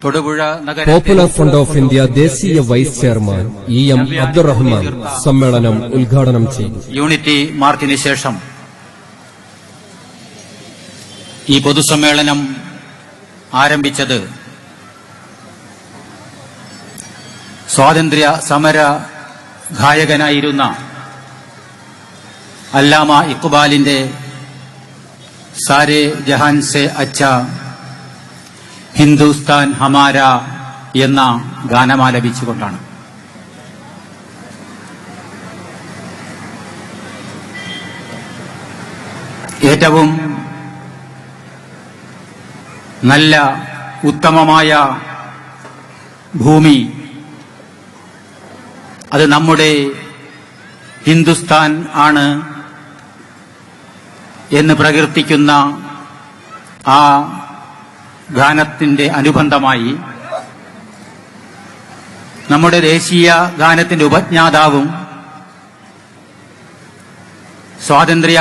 Popular front of India ദേശീയ vice chairman EM Abdurahman സമ്മേളനം ഉദ്ഘാടനം ചെയ്തു. യൂണിറ്റി മാർച്ചിന് ശേഷം ഈ പൊതുസമ്മേളനം ആരംഭിച്ചത് സ്വാതന്ത്ര്യ സമര ഗായകനായിരുന്ന അല്ലാമ ഇഖ്ബാലിന്റെ സാരേ ജഹാൻ സെ അച്ഛാ ഹിന്ദുസ്ഥാൻ ഹമാര എന്ന ഗാനമാലപിച്ചുകൊണ്ടാണ്. ഏറ്റവും നല്ല ഉത്തമമായ ഭൂമി അത് നമ്മുടെ ഹിന്ദുസ്ഥാൻ ആണ് എന്ന് പ്രകീർത്തിക്കുന്ന ആ ഗാനത്തിന്റെ അനുബന്ധമായി നമ്മുടെ ദേശീയ ഗാനത്തിന്റെ ഉപജ്ഞാതാവും സ്വാതന്ത്ര്യ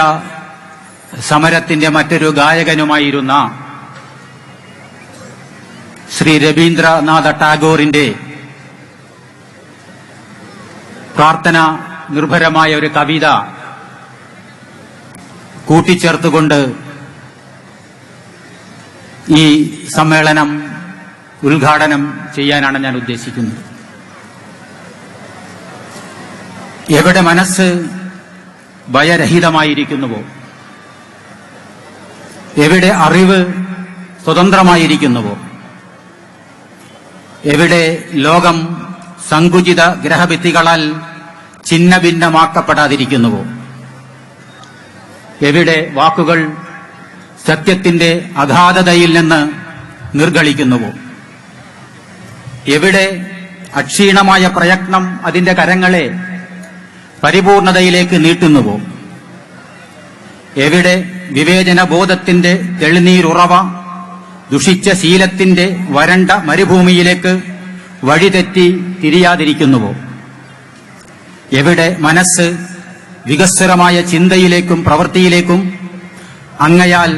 സമരത്തിന്റെ മറ്റൊരു ഗായകനുമായിരുന്ന ശ്രീ രവീന്ദ്രനാഥ ടാഗോറിന്റെ പ്രാർത്ഥന നിർഭരമായ ഒരു കവിത കൂട്ടിച്ചേർത്തുകൊണ്ട് ഈ സമ്മേളനം ഉദ്ഘാടനം ചെയ്യാനാണ് ഞാൻ ഉദ്ദേശിക്കുന്നത്. എവിടെ മനസ്സ് ഭയരഹിതമായിരിക്കുന്നുവോ, എവിടെ അറിവ് സ്വതന്ത്രമായിരിക്കുന്നുവോ, എവിടെ ലോകം സങ്കുചിത ഗ്രഹഭിത്തികളാൽ ഛിന്ന ഭിന്നമാക്കപ്പെടാതിരിക്കുന്നുവോ, എവിടെ വാക്കുകൾ സത്യത്തിന്റെ അഗാധതയിൽ നിന്ന് നിർഗളിക്കുന്നുവോ, എവിടെ അക്ഷീണമായ പ്രയത്നം അതിന്റെ കരങ്ങളെ പരിപൂർണതയിലേക്ക് നീട്ടുന്നുവോ, എവിടെ വിവേചന ബോധത്തിന്റെ തെളിനീരുറവ ദുഷിച്ച ശീലത്തിന്റെ വരണ്ട മരുഭൂമിയിലേക്ക് വഴിതെറ്റി തിരിയാതിരിക്കുന്നുവോ, എവിടെ മനസ്സ് വികസ്വരമായ ചിന്തയിലേക്കും പ്രവൃത്തിയിലേക്കും അങ്ങയാൽ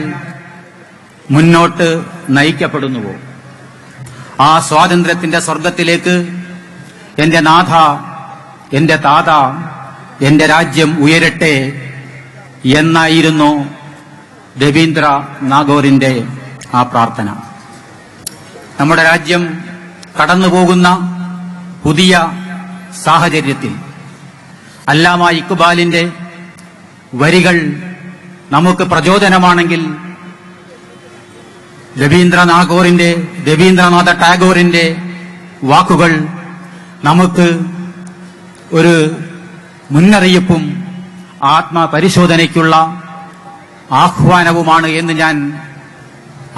മുന്നോട്ട് നയിക്കപ്പെടുന്നുവോ, ആ സ്വാതന്ത്ര്യത്തിന്റെ സ്വർഗത്തിലേക്ക് എന്റെ നാഥ, എന്റെ താത, എന്റെ രാജ്യം ഉയരട്ടെ എന്നായിരുന്നു രവീന്ദ്ര നാഗോറിന്റെ ആ പ്രാർത്ഥന. നമ്മുടെ രാജ്യം കടന്നുപോകുന്ന പുതിയ സാഹചര്യത്തിൽ അല്ലാമ ഇഖ്ബാലിന്റെ വരികൾ നമുക്ക് പ്രചോദനമാണെങ്കിൽ രവീന്ദ്രനാഥ ടാഗോറിന്റെ വാക്കുകൾ നമുക്ക് ഒരു മുന്നറിയിപ്പും ആത്മപരിശോധനയ്ക്കുള്ള ആഹ്വാനവുമാണ് എന്ന് ഞാൻ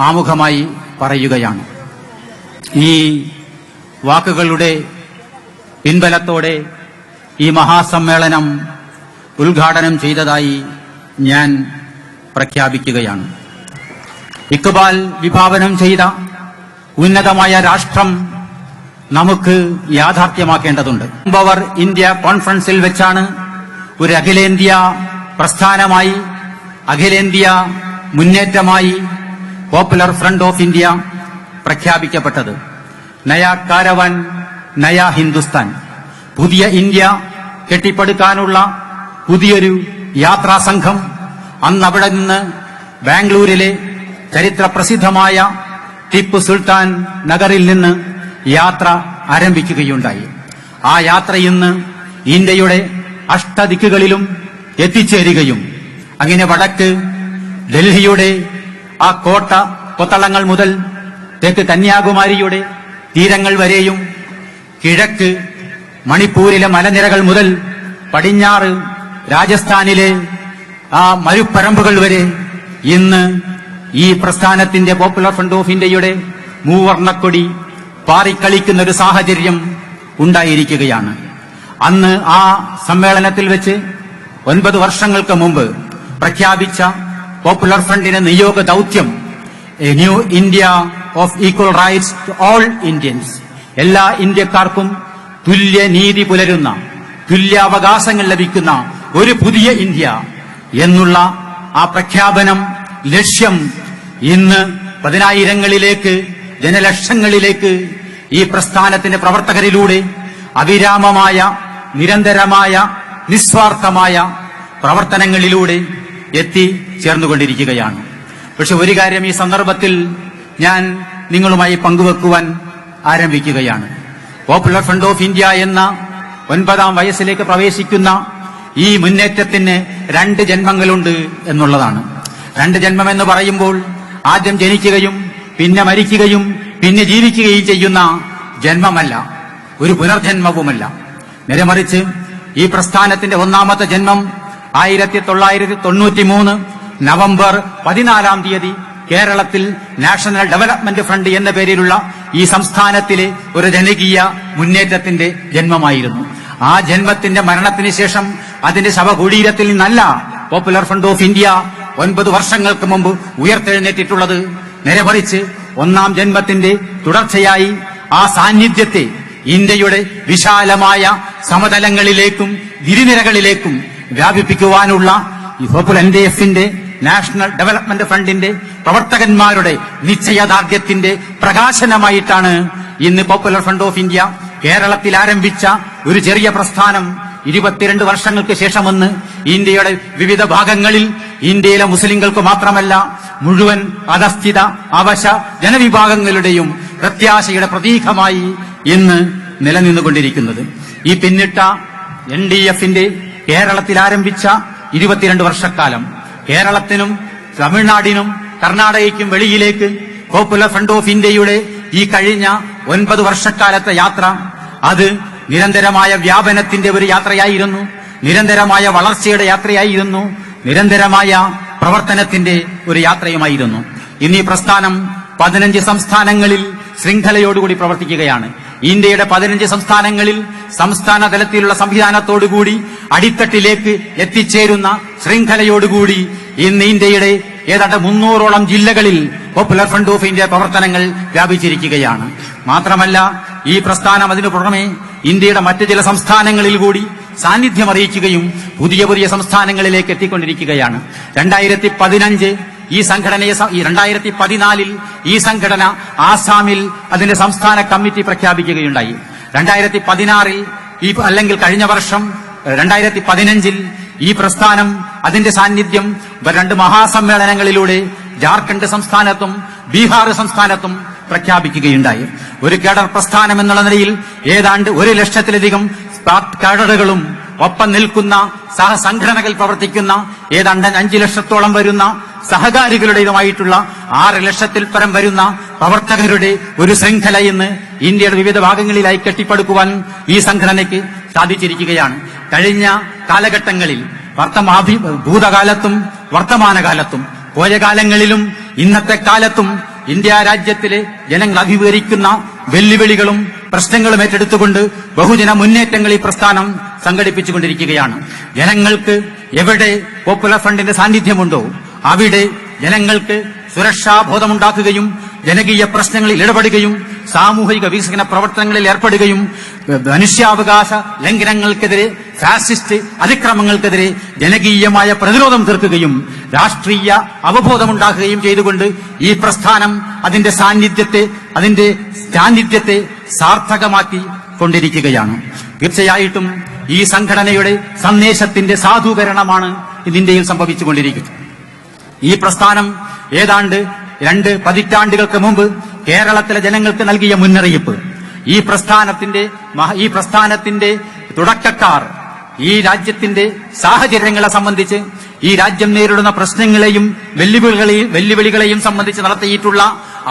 ആമുഖമായി പറയുകയാണ്. ഈ വാക്കുകളുടെ പിൻബലത്തോടെ ഈ മഹാസമ്മേളനം ഉദ്ഘാടനം ചെയ്തതായി ഞാൻ പ്രഖ്യാപിക്കുകയാണ്. ഇഖ്ബാൽ വിഭാവനം ചെയ്ത ഉന്നതമായ രാഷ്ട്രം നമുക്ക് യാഥാർത്ഥ്യമാക്കേണ്ടതുണ്ട്. പവർ ഇന്ത്യ കോൺഫറൻസിൽ വെച്ചാണ് ഒരു അഖിലേന്ത്യാ പ്രസ്ഥാനമായി, അഖിലേന്ത്യാ മുന്നേറ്റമായി പോപ്പുലർ ഫ്രണ്ട് ഓഫ് ഇന്ത്യ പ്രഖ്യാപിക്കപ്പെട്ടത്. നയാ കാരവാൻ നയാ ഹിന്ദുസ്ഥാൻ, പുതിയ ഇന്ത്യ കെട്ടിപ്പടുക്കാനുള്ള പുതിയൊരു യാത്രാസംഘം അന്നവിടെ നിന്ന് ബാംഗ്ലൂരിലെ ചരിത്ര പ്രസിദ്ധമായ ടിപ്പു സുൽത്താൻ നഗറിൽ നിന്ന് യാത്ര ആരംഭിക്കുകയുണ്ടായി. ആ യാത്ര ഇന്ന് ഇന്ത്യയുടെ അഷ്ടദിക്കുകളിലും എത്തിച്ചേരുകയും അങ്ങനെ വടക്ക് ഡൽഹിയുടെ ആ കോട്ട കൊത്തളങ്ങൾ മുതൽ തെക്ക് കന്യാകുമാരിയുടെ തീരങ്ങൾ വരെയും കിഴക്ക് മണിപ്പൂരിലെ മലനിരകൾ മുതൽ പടിഞ്ഞാറ് രാജസ്ഥാനിലെ ആ മരുപ്പരമ്പുകൾ വരെ ഇന്ന് ഈ പ്രസ്ഥാനത്തിന്റെ പോപ്പുലർ ഫ്രണ്ട് ഓഫ് ഇന്ത്യയുടെ മൂവർണ്ണക്കൊടി പാറിക്കളിക്കുന്ന ഒരു സാഹചര്യം ഉണ്ടായിരിക്കുകയാണ്. അന്ന് ആ സമ്മേളനത്തിൽ വെച്ച് 9 വർഷങ്ങൾക്ക് മുമ്പ് പ്രഖ്യാപിച്ച പോപ്പുലർ ഫ്രണ്ടിന്റെ നിയോഗ ദൗത്യം a new India of equal rights to all Indians, എല്ലാ ഇന്ത്യക്കാർക്കും തുല്യ നീതി പുലരുന്ന, തുല്യാവകാശങ്ങൾ ലഭിക്കുന്ന ഒരു പുതിയ ഇന്ത്യ എന്നുള്ള ആ പ്രഖ്യാപനം ലക്ഷ്യം ഇന്ന് 10,000ങ്ങളിലേക്ക് ജനലക്ഷങ്ങളിലേക്ക് ഈ പ്രസ്ഥാനത്തിന്റെ പ്രവർത്തകരിലൂടെ അവിരാമമായ, നിരന്തരമായ, നിസ്വാർത്ഥമായ പ്രവർത്തനങ്ങളിലൂടെ എത്തിച്ചേർന്നുകൊണ്ടിരിക്കുകയാണ്. പക്ഷെ ഒരു കാര്യം ഈ സന്ദർഭത്തിൽ ഞാൻ നിങ്ങളുമായി പങ്കുവെക്കുവാൻ ആരംഭിക്കുകയാണ്. പോപ്പുലർ ഫ്രണ്ട് ഓഫ് ഇന്ത്യ എന്ന 9ാം വയസ്സിലേക്ക് പ്രവേശിക്കുന്ന ഈ മുന്നേറ്റത്തിന് 2 ജന്മങ്ങളുണ്ട് എന്നുള്ളതാണ്. 2 ജന്മം എന്ന് പറയുമ്പോൾ ആദ്യം ജനിക്കുകയും പിന്നെ മരിക്കുകയും പിന്നെ ജീവിക്കുകയും ചെയ്യുന്ന ജന്മമല്ല, ഒരു പുനർജന്മവുമല്ല. നേരെമറിച്ച് ഈ പ്രസ്ഥാനത്തിന്റെ 1ാമത്തെ ജന്മം 1993 നവംബർ 14-ാം തീയതി കേരളത്തിൽ നാഷണൽ ഡെവലപ്മെന്റ് ഫ്രണ്ട് എന്ന പേരിലുള്ള ഈ സംസ്ഥാനത്തിലെ ഒരു ജനകീയ മുന്നേറ്റത്തിന്റെ ജന്മമായിരുന്നു. ആ ജന്മത്തിന്റെ മരണത്തിന് ശേഷം അതിന്റെ ശവകുടീരത്തിൽ നിന്നല്ല പോപ്പുലർ ഫ്രണ്ട് ഓഫ് ഇന്ത്യ 9 വർഷങ്ങൾക്ക് മുമ്പ് ഉയർത്തെഴുന്നേറ്റിട്ടുള്ളത്. നേരെമറിച്ച് 1ാം ജന്മത്തിന്റെ തുടർച്ചയായി ആ സാന്നിധ്യത്തെ ഇന്ത്യയുടെ വിശാലമായ സമതലങ്ങളിലേക്കും ഗിരിനിരകളിലേക്കും വ്യാപിപ്പിക്കുവാനുള്ള ഈ പോപ്പുലർ NDFന്റെ നാഷണൽ ഡെവലപ്മെന്റ് ഫ്രണ്ടിന്റെ പ്രവർത്തകന്മാരുടെ നിശ്ചയദാർഢ്യത്തിന്റെ പ്രകാശനമായിട്ടാണ് ഇന്ന് പോപ്പുലർ ഫ്രണ്ട് ഓഫ് ഇന്ത്യ കേരളത്തിൽ ആരംഭിച്ച ഒരു ചെറിയ പ്രസ്ഥാനം 22 വർഷങ്ങൾക്ക് ശേഷമെന്ന് ഇന്ത്യയുടെ വിവിധ ഭാഗങ്ങളിൽ ഇന്ത്യയിലെ മുസ്ലിങ്ങൾക്ക് മാത്രമല്ല മുഴുവൻ അധസ്ഥിത അവശ ജനവിഭാഗങ്ങളുടെയും പ്രത്യാശയുടെ പ്രതീകമായി ഇന്ന് നിലനിന്നുകൊണ്ടിരിക്കുന്നത്. ഈ പിന്നിട്ട NDFന്റെ കേരളത്തിൽ ആരംഭിച്ച 22 വർഷക്കാലം കേരളത്തിനും തമിഴ്നാടിനും കർണാടകയ്ക്കും വെളിയിലേക്ക് പോപ്പുലർ ഫ്രണ്ട് ഓഫ് ഇന്ത്യയുടെ ഈ കഴിഞ്ഞ 9 വർഷക്കാലത്തെ യാത്ര അത് നിരന്തരമായ വ്യാപനത്തിന്റെ ഒരു യാത്രയായിരുന്നു, നിരന്തരമായ വളർച്ചയുടെ യാത്രയായിരുന്നു, നിരന്തരമായ പ്രവർത്തനത്തിന്റെ ഒരു യാത്രയുമായിരുന്നു. ഇന്ന് ഈ പ്രസ്ഥാനം 15 സംസ്ഥാനങ്ങളിൽ ശൃംഖലയോടുകൂടി പ്രവർത്തിക്കുകയാണ്. ഇന്ത്യയുടെ 15 സംസ്ഥാനങ്ങളിൽ സംസ്ഥാന തലത്തിലുള്ള സംവിധാനത്തോടുകൂടി അടിത്തട്ടിലേക്ക് എത്തിച്ചേരുന്ന ശൃംഖലയോടുകൂടി ഇന്ന് ഇന്ത്യയുടെ ഏതാണ്ട് 300ഓളം ജില്ലകളിൽ പോപ്പുലർ ഫ്രണ്ട് ഓഫ് ഇന്ത്യ പ്രവർത്തനങ്ങൾ വ്യാപിച്ചിരിക്കുകയാണ്. മാത്രമല്ല ഈ പ്രസ്ഥാനം അതിനു പുറമെ ഇന്ത്യയുടെ മറ്റ് ചില സംസ്ഥാനങ്ങളിൽ കൂടി സാന്നിധ്യം അറിയിക്കുകയും പുതിയ പുതിയ സംസ്ഥാനങ്ങളിലേക്ക് എത്തിക്കൊണ്ടിരിക്കുകയാണ്. 2015 ഈ സംഘടനയെ 2014 ഈ സംഘടന ആസാമിൽ അതിന്റെ സംസ്ഥാന കമ്മിറ്റി പ്രഖ്യാപിക്കുകയുണ്ടായി. 2016 അല്ലെങ്കിൽ കഴിഞ്ഞ വർഷം 2015 ഈ പ്രസ്ഥാനം അതിന്റെ സാന്നിധ്യം 2 മഹാസമ്മേളനങ്ങളിലൂടെ ജാർഖണ്ഡ് സംസ്ഥാനത്തും ബീഹാർ സംസ്ഥാനത്തും പ്രഖ്യാപിക്കുകയുണ്ടായി. ഒരു കേഡർ പ്രസ്ഥാനം എന്നുള്ള നിലയിൽ ഏതാണ്ട് 1 ലക്ഷത്തിലധികം കേഡറുകളും ഒപ്പം നിൽക്കുന്ന സഹസംഘടനകൾ പ്രവർത്തിക്കുന്ന ഏതാണ്ട് 5 ലക്ഷത്തോളം വരുന്ന സഹകാരികളുടേതുമായിട്ടുള്ള 6 ലക്ഷത്തിൽ പരം വരുന്ന പ്രവർത്തകരുടെ ഒരു ശൃംഖല ഇന്ന് ഇന്ത്യയുടെ വിവിധ ഭാഗങ്ങളിലായി കെട്ടിപ്പടുക്കുവാൻ ഈ സംഘടനയ്ക്ക് സാധിച്ചിരിക്കുകയാണ്. കഴിഞ്ഞ കാലഘട്ടങ്ങളിൽ ഭൂതകാലത്തും വർത്തമാനകാലത്തും പോയ കാലങ്ങളിലും ഇന്നത്തെ കാലത്തും ഇന്ത്യ രാജ്യത്തിലെ ജനങ്ങൾ അഭിമുഖീകരിക്കുന്ന വെല്ലുവിളികളും പ്രശ്നങ്ങളും ഏറ്റെടുത്തുകൊണ്ട് ബഹുജന മുന്നേറ്റങ്ങൾ ഈ പ്രസ്ഥാനം സംഘടിപ്പിച്ചുകൊണ്ടിരിക്കുകയാണ്. ജനങ്ങൾക്ക് എവിടെ പോപ്പുലർ ഫ്രണ്ടിന്റെ സാന്നിധ്യമുണ്ടോ അവിടെ ജനങ്ങൾക്ക് സുരക്ഷാബോധമുണ്ടാക്കുകയും ജനകീയ പ്രശ്നങ്ങളിൽ ഇടപെടുകയും സാമൂഹിക വികസന പ്രവർത്തനങ്ങളിൽ ഏർപ്പെടുകയും മനുഷ്യാവകാശ ലംഘനങ്ങൾക്കെതിരെ ഫാസിസ്റ്റ് അതിക്രമങ്ങൾക്കെതിരെ ജനകീയമായ പ്രതിരോധം തീർക്കുകയും രാഷ്ട്രീയ അവബോധമുണ്ടാക്കുകയും ചെയ്തുകൊണ്ട് ഈ പ്രസ്ഥാനം അതിന്റെ സാന്നിധ്യത്തെ സാർത്ഥകമാക്കി കൊണ്ടിരിക്കുകയാണ്. തീർച്ചയായിട്ടും ഈ സംഘടനയുടെ സന്ദേശത്തിന്റെ സാധൂകരണമാണ് ഇന്ന് ഇന്ത്യയിൽ സംഭവിച്ചുകൊണ്ടിരിക്കുന്നത്. ഈ പ്രസ്ഥാനം ഏതാണ്ട് 2 പതിറ്റാണ്ടുകൾക്ക് മുമ്പ് കേരളത്തിലെ ജനങ്ങൾക്ക് നൽകിയ മുന്നറിയിപ്പ്, ഈ പ്രസ്ഥാനത്തിന്റെ തുടക്കക്കാർ ഈ രാജ്യത്തിന്റെ സാഹചര്യങ്ങളെ സംബന്ധിച്ച്, ഈ രാജ്യം നേരിടുന്ന പ്രശ്നങ്ങളെയും വെല്ലുവിളികളെയും സംബന്ധിച്ച് നടത്തിയിട്ടുള്ള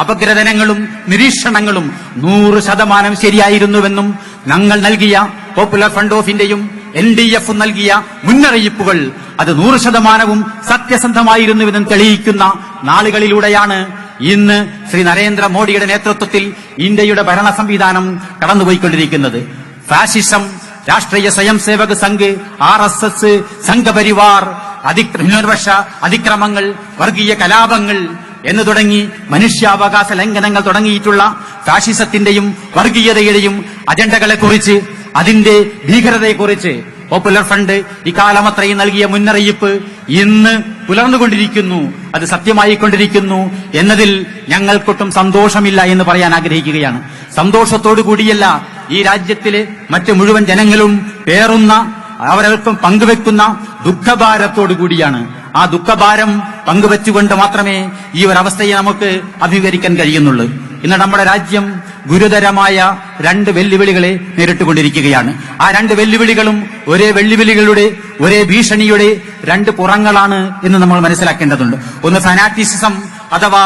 അപഗ്രഥനങ്ങളും നിരീക്ഷണങ്ങളും 100% ശരിയായിരുന്നുവെന്നും ഞങ്ങൾ നൽകിയ പോപ്പുലർ ഫ്രണ്ട് ഓഫ് ഇന്ത്യയും NDF നൽകിയ മുന്നറിയിപ്പുകൾ അത് 100% സത്യസന്ധമായിരുന്നുവെന്നും തെളിയിക്കുന്ന നാളുകളിലൂടെയാണ് ഇന്ന് ശ്രീ നരേന്ദ്രമോദിയുടെ നേതൃത്വത്തിൽ ഇന്ത്യയുടെ ഭരണ സംവിധാനം കടന്നുപോയിക്കൊണ്ടിരിക്കുന്നത്. ഫാസിസം, രാഷ്ട്രീയ സ്വയം സേവക് സംഘ്, RSS, സംഘപരിവാർ, ന്യൂനപക്ഷ അതിക്രമങ്ങൾ, വർഗീയ കലാപങ്ങൾ എന്ന് തുടങ്ങി മനുഷ്യാവകാശ ലംഘനങ്ങൾ തുടങ്ങിയിട്ടുള്ള ഫാഷിസത്തിന്റെയും വർഗീയതയുടെയും അജണ്ടകളെക്കുറിച്ച്, അതിന്റെ ഭീകരതയെക്കുറിച്ച് പോപ്പുലർ ഫ്രണ്ട് ഇക്കാലമത്രയും നൽകിയ മുന്നറിയിപ്പ് ഇന്ന് പുലർന്നുകൊണ്ടിരിക്കുന്നു, അത് സത്യമായിക്കൊണ്ടിരിക്കുന്നു എന്നതിൽ ഞങ്ങൾക്കൊട്ടും സന്തോഷമില്ല എന്ന് പറയാൻ ആഗ്രഹിക്കുകയാണ്. സന്തോഷത്തോടു കൂടിയല്ല, ഈ രാജ്യത്തിലെ മറ്റ് മുഴുവൻ ജനങ്ങളും പേറുന്ന, അവരൽപ്പം പങ്കുവെക്കുന്ന ദുഃഖഭാരത്തോടു കൂടിയാണ്. ആ ദുഃഖഭാരം പങ്കുവെച്ചുകൊണ്ട് മാത്രമേ ഈ ഒരവസ്ഥയെ നമുക്ക് അഭിമുഖീകരിക്കാൻ കഴിയുന്നുള്ളൂ. ഇന്ന് നമ്മുടെ രാജ്യം ഗുരുതരമായ 2 വെല്ലുവിളികളെ നേരിട്ടുകൊണ്ടിരിക്കുകയാണ്. ആ 2 വെല്ലുവിളികളും ഒരേ വെല്ലുവിളികളുടെ, ഒരേ ഭീഷണിയുടെ 2 പുറങ്ങളാണ് എന്ന് നമ്മൾ മനസ്സിലാക്കേണ്ടതുണ്ട്. ഒന്ന് ഫാനാറ്റിസിസം അഥവാ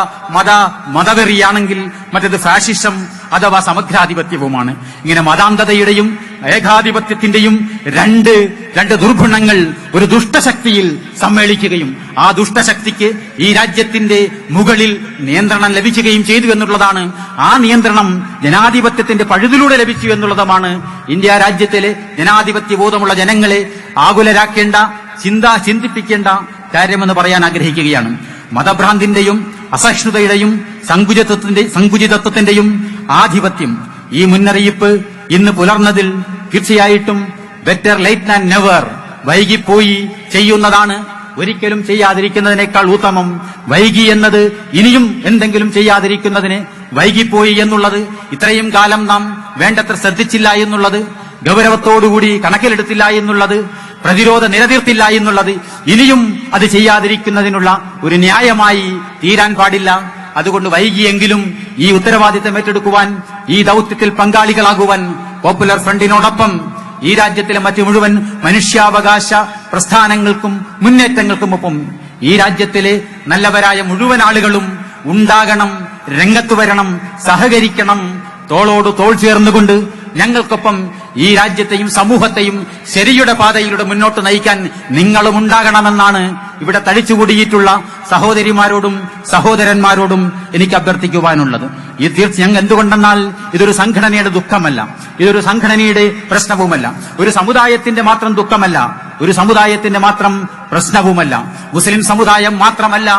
മതവെറിയാണെങ്കിൽ മറ്റേത് ഫാഷിസം അഥവാ സമഗ്രാധിപത്യവുമാണ്. ഇങ്ങനെ മതാന്ധതയുടെയും ഏകാധിപത്യത്തിന്റെയും രണ്ട് ദുർഗുണങ്ങൾ ഒരു ദുഷ്ടശക്തിയിൽ സമ്മേളിക്കുകയും ആ ദുഷ്ടശക്തിക്ക് ഈ രാജ്യത്തിന്റെ മുകളിൽ നിയന്ത്രണം ലഭിക്കുകയും ചെയ്തു എന്നുള്ളതാണ്. ആ നിയന്ത്രണം ജനാധിപത്യത്തിന്റെ പഴുതിലൂടെ ലഭിച്ചു എന്നുള്ളതുമാണ് ഇന്ത്യ രാജ്യത്തിലെ ജനാധിപത്യ ബോധമുള്ള ജനങ്ങളെ ആകുലരാക്കേണ്ട, ചിന്തിപ്പിക്കേണ്ട കാര്യമെന്ന് പറയാൻ ആഗ്രഹിക്കുകയാണ്. മതഭ്രാന്തിന്റെയും അസഹിഷ്ണുതയുടെയും സങ്കുചിതത്വത്തിന്റെയും ആധിപത്യം, ഈ മുന്നറിയിപ്പ് ഇന്ന് പുലർന്നതിൽ തീർച്ചയായിട്ടും ബെറ്റർ ലേറ്റ് ദാൻ നെവർ, വൈകിപ്പോയി ചെയ്യുന്നതാണ് ഒരിക്കലും ചെയ്യാതിരിക്കുന്നതിനേക്കാൾ ഉത്തമം. വൈകി എന്നത് ഇനിയും എന്തെങ്കിലും ചെയ്യാതിരിക്കുന്നതിന്, വൈകിപ്പോയി എന്നുള്ളത് ഇത്രയും കാലം നാം വേണ്ടത്ര ശ്രദ്ധിച്ചില്ല എന്നുള്ളത്, ഗൗരവത്തോടുകൂടി കണക്കിലെടുത്തില്ല എന്നുള്ളത്, പ്രതിരോധ നിലനിർത്തില്ല എന്നുള്ളത് ഇനിയും അത് ചെയ്യാതിരിക്കുന്നതിനുള്ള ഒരു ന്യായമായി തീരാൻ പാടില്ല. അതുകൊണ്ട് വൈകിയെങ്കിലും ഈ ഉത്തരവാദിത്തം ഏറ്റെടുക്കുവാൻ, ഈ ദൌത്യത്തിൽ പങ്കാളികളാകുവാൻ പോപ്പുലർ ഫ്രണ്ടിനോടൊപ്പം ഈ രാജ്യത്തിലെ മറ്റു മുഴുവൻ മനുഷ്യാവകാശ പ്രസ്ഥാനങ്ങൾക്കും മുന്നേറ്റങ്ങൾക്കുമൊപ്പം ഈ രാജ്യത്തിലെ നല്ലവരായ മുഴുവൻ ആളുകളും ഉണ്ടാകണം, രംഗത്തു വരണം, സഹകരിക്കണം. തോളോട് തോൾ ചേർന്നുകൊണ്ട് ഞങ്ങൾക്കൊപ്പം ഈ രാജ്യത്തെയും സമൂഹത്തെയും ശരിയുടെ പാതയിലൂടെ മുന്നോട്ട് നയിക്കാൻ നിങ്ങളും ഉണ്ടാകണമെന്നാണ് ഇവിടെ തടിച്ചുകൂടിയിട്ടുള്ള സഹോദരിമാരോടും സഹോദരന്മാരോടും എനിക്ക് അഭ്യർത്ഥിക്കുവാനുള്ളത്. ഈ തീർച്ചയായും എന്തുകൊണ്ടെന്നാൽ ഇതൊരു സംഘടനയുടെ ദുഃഖമല്ല, ഇതൊരു സംഘടനയുടെ പ്രശ്നവുമല്ല, ഒരു സമുദായത്തിന്റെ മാത്രം ദുഃഖമല്ല, ഒരു സമുദായത്തിന്റെ മാത്രം പ്രശ്നവുമല്ല. മുസ്ലിം സമുദായം മാത്രമല്ല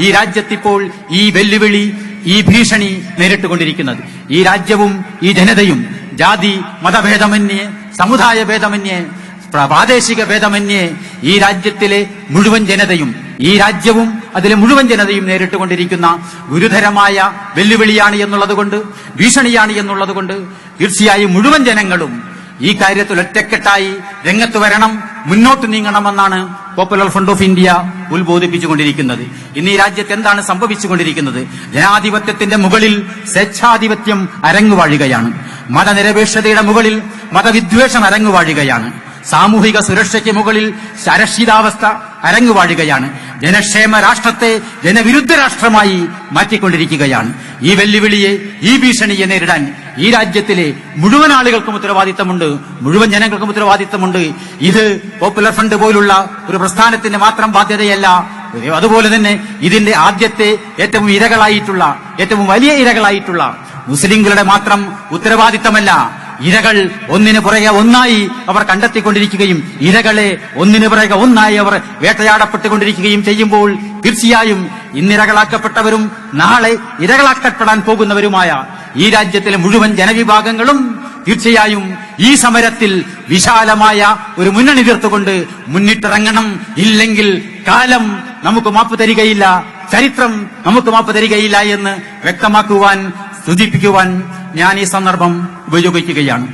ഈ രാജ്യത്തിപ്പോൾ ഈ വെല്ലുവിളി, ഈ ഭീഷണി നേരിട്ടുകൊണ്ടിരിക്കുന്നത്. ഈ രാജ്യവും ഈ ജനതയും ജാതി മതഭേദമന്യേ, സമുദായ ഭേദമന്യേ, പ്രാദേശിക ഭേദമന്യേ ഈ രാജ്യത്തിലെ മുഴുവൻ ജനതയും, ഈ രാജ്യവും അതിലെ മുഴുവൻ ജനതയും നേരിട്ടുകൊണ്ടിരിക്കുന്ന ഗുരുതരമായ വെല്ലുവിളിയാണ് എന്നുള്ളതുകൊണ്ട്, ഭീഷണിയാണ് എന്നുള്ളതുകൊണ്ട് തീർച്ചയായും മുഴുവൻ ജനങ്ങളും ഈ കാര്യത്തിൽ ഒറ്റക്കെട്ടായി രംഗത്ത് വരണം, മുന്നോട്ട് നീങ്ങണമെന്നാണ് പോപ്പുലർ ഫ്രണ്ട് ഓഫ് ഇന്ത്യ ഉത്ബോധിപ്പിച്ചുകൊണ്ടിരിക്കുന്നത്. ഇന്ന് ഈ രാജ്യത്ത് എന്താണ് സംഭവിച്ചുകൊണ്ടിരിക്കുന്നത്? ജനാധിപത്യത്തിന്റെ മുകളിൽ സ്വേച്ഛാധിപത്യം അരങ്ങുവാഴുകയാണ്. മതനിരപേക്ഷതയുടെ മുകളിൽ മതവിദ്വേഷം അരങ്ങുവാഴുകയാണ്. സാമൂഹിക സുരക്ഷയ്ക്ക് മുകളിൽ അരക്ഷിതാവസ്ഥ അരങ്ങുവാഴുകയാണ്. ജനക്ഷേമ രാഷ്ട്രത്തെ ജനവിരുദ്ധ രാഷ്ട്രമായി മാറ്റിക്കൊണ്ടിരിക്കുകയാണ്. ഈ വെല്ലുവിളിയെ, ഈ ഭീഷണിയെ നേരിടാൻ ഈ രാജ്യത്തിലെ മുഴുവൻ ആളുകൾക്കും ഉത്തരവാദിത്തമുണ്ട്, മുഴുവൻ ജനങ്ങൾക്കും ഉത്തരവാദിത്തമുണ്ട്. ഇത് പോപ്പുലർ ഫ്രണ്ട് പോലുള്ള ഒരു പ്രസ്ഥാനത്തിന്റെ മാത്രം ബാധ്യതയല്ല. അതുപോലെ തന്നെ ഇതിന്റെ ആദ്യത്തെ ഏറ്റവും വലിയ ഇരകളായിട്ടുള്ള മുസ്ലിംകളുടെ മാത്രം ഉത്തരവാദിത്തമല്ല. ഇരകൾ ഒന്നിനു പുറകെ ഒന്നായി അവർ കണ്ടെത്തിക്കൊണ്ടിരിക്കുകയും ഇരകളെ ഒന്നിനു പുറകെ ഒന്നായി അവർ വേട്ടയാടപ്പെട്ടുകൊണ്ടിരിക്കുകയും ചെയ്യുമ്പോൾ തീർച്ചയായും ഇന്നിരകളാക്കപ്പെട്ടവരും നാളെ ഇരകളാക്കപ്പെടാൻ പോകുന്നവരുമായ ഈ രാജ്യത്തിലെ മുഴുവൻ ജനവിഭാഗങ്ങളും തീർച്ചയായും ഈ സമരത്തിൽ വിശാലമായ ഒരു മുന്നണി തീർത്തുകൊണ്ട് മുന്നിട്ടിറങ്ങണം. ഇല്ലെങ്കിൽ കാലം നമുക്ക് മാപ്പ് തരികയില്ല, ചരിത്രം നമുക്ക് മാപ്പ് തരികയില്ല എന്ന് വ്യക്തമാക്കുവാൻ, സൂചിപ്പിക്കുവാൻ ഞാൻ ഈ സന്ദർഭം ഉപയോഗിക്കുകയാണ്.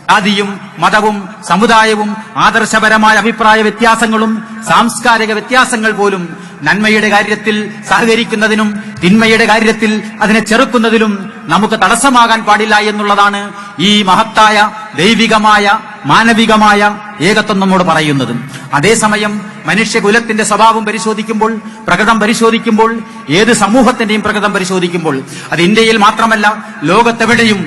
ജാതിയും മതവും സമുദായവും ആദർശപരമായ അഭിപ്രായ വ്യത്യാസങ്ങളും സാംസ്കാരിക വ്യത്യാസങ്ങൾ പോലും നന്മയുടെ കാര്യത്തിൽ സഹകരിക്കുന്നതിനും തിന്മയുടെ കാര്യത്തിൽ അതിനെ ചെറുക്കുന്നതിലും നമുക്ക് തടസ്സമാകാൻ പാടില്ല എന്നുള്ളതാണ് ഈ മഹത്തായ ദൈവികമായ മാനവികമായ ഏകത്വം നമ്മോട് പറയുന്നത്. അതേസമയം മനുഷ്യകുലത്തിന്റെ സ്വഭാവം പരിശോധിക്കുമ്പോൾ, പ്രകൃതം പരിശോധിക്കുമ്പോൾ, ഏത് സമൂഹത്തിന്റെയും പ്രകൃതം പരിശോധിക്കുമ്പോൾ, അത് ഇന്ത്യയിൽ മാത്രമല്ല ലോകത്തെവിടെയും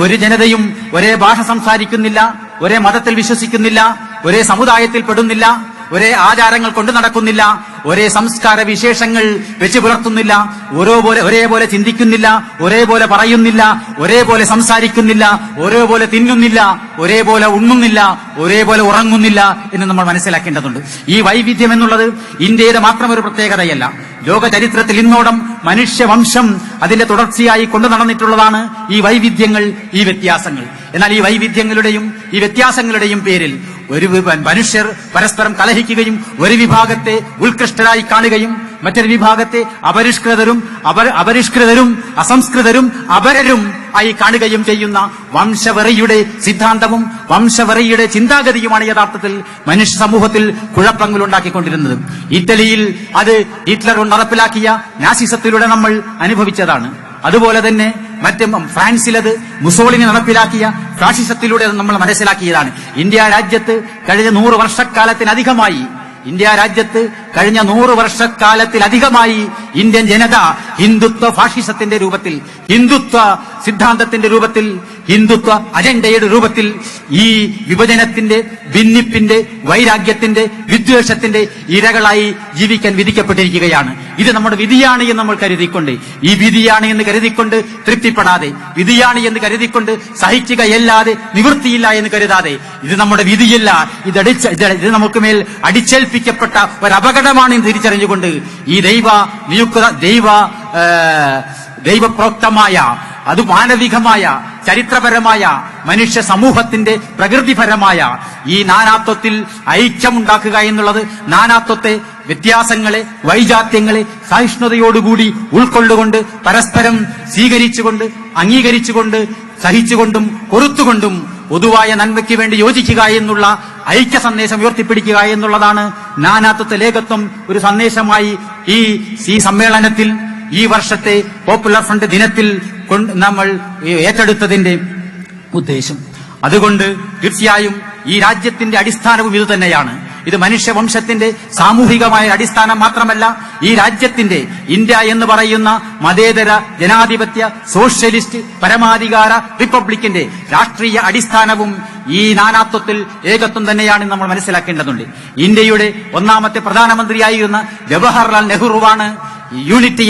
ഒരു ജനതയും ഒരേ ഭാഷ സംസാരിക്കുന്നില്ല, ഒരേ മതത്തിൽ വിശ്വസിക്കുന്നില്ല, ഒരേ സമുദായത്തിൽ പെടുന്നില്ല, ഒരേ ആചാരങ്ങൾ കൊണ്ടു നടക്കുന്നില്ല, ഒരേ സംസ്കാര വിശേഷങ്ങൾ വെച്ച് പുലർത്തുന്നില്ല, ഒരേപോലെ ചിന്തിക്കുന്നില്ല, ഒരേപോലെ പറയുന്നില്ല, ഒരേപോലെ സംസാരിക്കുന്നില്ല, ഒരേപോലെ തിന്നുന്നില്ല, ഒരേപോലെ ഉണ്ണുന്നില്ല, ഒരേപോലെ ഉറങ്ങുന്നില്ല എന്ന് നമ്മൾ മനസ്സിലാക്കേണ്ടതുണ്ട്. ഈ വൈവിധ്യം എന്നുള്ളത് ഇന്ത്യയുടെ മാത്രം ഒരു പ്രത്യേകതയല്ല. ലോക ചരിത്രത്തിൽ ഇന്നോളം മനുഷ്യവംശം അതിന്റെ തുടർച്ചയായി കൊണ്ടു നടന്നിട്ടുള്ളതാണ് ഈ വൈവിധ്യങ്ങൾ, ഈ വ്യത്യാസങ്ങൾ. എന്നാൽ ഈ വൈവിധ്യങ്ങളുടെയും ഈ വ്യത്യാസങ്ങളുടെയും പേരിൽ മനുഷ്യർ പരസ്പരം കലഹിക്കുകയും ഒരു വിഭാഗത്തെ ഉത്കൃഷ്ടരായി കാണുകയും മറ്റൊരു വിഭാഗത്തെ അപരിഷ്കൃതരും അസംസ്കൃതരും അപരരും ആയി കാണുകയും ചെയ്യുന്ന വംശവെറിയുടെ സിദ്ധാന്തവും വംശവെറിയുടെ ചിന്താഗതിയുമാണ് യഥാർത്ഥത്തിൽ മനുഷ്യ സമൂഹത്തിൽ കുഴപ്പങ്ങൾ ഉണ്ടാക്കിക്കൊണ്ടിരുന്നത്. ഇറ്റലിയിൽ അത് ഹിറ്റ്ലർ നടപ്പിലാക്കിയ നാസിസത്തിലൂടെ നമ്മൾ അനുഭവിച്ചതാണ്. അതുപോലെ തന്നെ ഫ്രാൻസിലത് മുസോളിനി നടപ്പിലാക്കിയ ഫാഷിസത്തിലൂടെ നമ്മൾ മനസ്സിലാക്കിയതാണ്. ഇന്ത്യ രാജ്യത്ത് കഴിഞ്ഞ 100 വർഷക്കാലത്തിലധികമായി ഇന്ത്യൻ ജനത ഹിന്ദുത്വ ഫാഷിസത്തിന്റെ രൂപത്തിൽ, ഹിന്ദുത്വ സിദ്ധാന്തത്തിന്റെ രൂപത്തിൽ, ഹിന്ദുത്വ അജണ്ടയുടെ രൂപത്തിൽ ഈ വിഭജനത്തിന്റെ, ഭിന്നിപ്പിന്റെ, വൈരാഗ്യത്തിന്റെ, വിദ്വേഷത്തിന്റെ ഇരകളായി ജീവിക്കാൻ വിധിക്കപ്പെട്ടിരിക്കുകയാണ്. ഇത് നമ്മുടെ വിധിയാണ് എന്ന് നമ്മൾ കരുതിക്കൊണ്ട്, ഈ വിധിയാണ് എന്ന് കരുതിക്കൊണ്ട് തൃപ്തിപ്പെടാതെ, വിധിയാണ് എന്ന് കരുതിക്കൊണ്ട് സഹിക്കുകയല്ലാതെ നിവൃത്തിയില്ല എന്ന് കരുതാതെ, ഇത് നമ്മുടെ വിധിയല്ല, ഇത് നമുക്ക് മേൽ അടിച്ചേൽപ്പിക്കപ്പെട്ട ഒരു അപകടമാണ് എന്ന് തിരിച്ചറിഞ്ഞുകൊണ്ട് ഈ ദൈവപ്രോക്തമായ, അത് മാനവികമായ, ചരിത്രപരമായ, മനുഷ്യ സമൂഹത്തിന്റെ പ്രകൃതിപരമായ ഈ നാനാത്വത്തിൽ ഐക്യമുണ്ടാക്കുക എന്നുള്ളത്, നാനാത്വത്തെ, വ്യത്യാസങ്ങളെ, വൈജാത്യങ്ങളെ സഹിഷ്ണുതയോടുകൂടി ഉൾക്കൊള്ളുകൊണ്ട് പരസ്പരം സ്വീകരിച്ചുകൊണ്ട്, അംഗീകരിച്ചുകൊണ്ട്, സഹിച്ചുകൊണ്ടും പൊറുത്തുകൊണ്ടും പൊതുവായ നന്മയ്ക്ക് വേണ്ടി യോജിക്കുക എന്നുള്ള ഐക്യ സന്ദേശം ഉയർത്തിപ്പിടിക്കുക എന്നുള്ളതാണ് നാനാത്വത്തെ ഏകത്വം ഒരു സന്ദേശമായി ഈ സമ്മേളനത്തിൽ, ഈ വർഷത്തെ പോപ്പുലർ ഫ്രണ്ട് ദിനത്തിൽ നമ്മൾ ഏറ്റെടുത്തതിന്റെ ഉദ്ദേശം. അതുകൊണ്ട് തീർച്ചയായും ഈ രാജ്യത്തിന്റെ അടിസ്ഥാനവും ഇത് തന്നെയാണ്. ഇത് മനുഷ്യവംശത്തിന്റെ സാമൂഹികമായ അടിസ്ഥാനം മാത്രമല്ല, ഈ രാജ്യത്തിന്റെ, ഇന്ത്യ എന്ന് പറയുന്ന മതേതര ജനാധിപത്യ സോഷ്യലിസ്റ്റ് പരമാധികാര റിപ്പബ്ലിക്കിന്റെ രാഷ്ട്രീയ അടിസ്ഥാനവും ഈ നാനാത്വത്തിൽ ഏകത്വം തന്നെയാണെന്ന് നമ്മൾ മനസ്സിലാക്കേണ്ടതുണ്ട്. ഇന്ത്യയുടെ ഒന്നാമത്തെ പ്രധാനമന്ത്രിയായിരുന്ന ജവഹർലാൽ നെഹ്റുവാണ് യൂണിറ്റി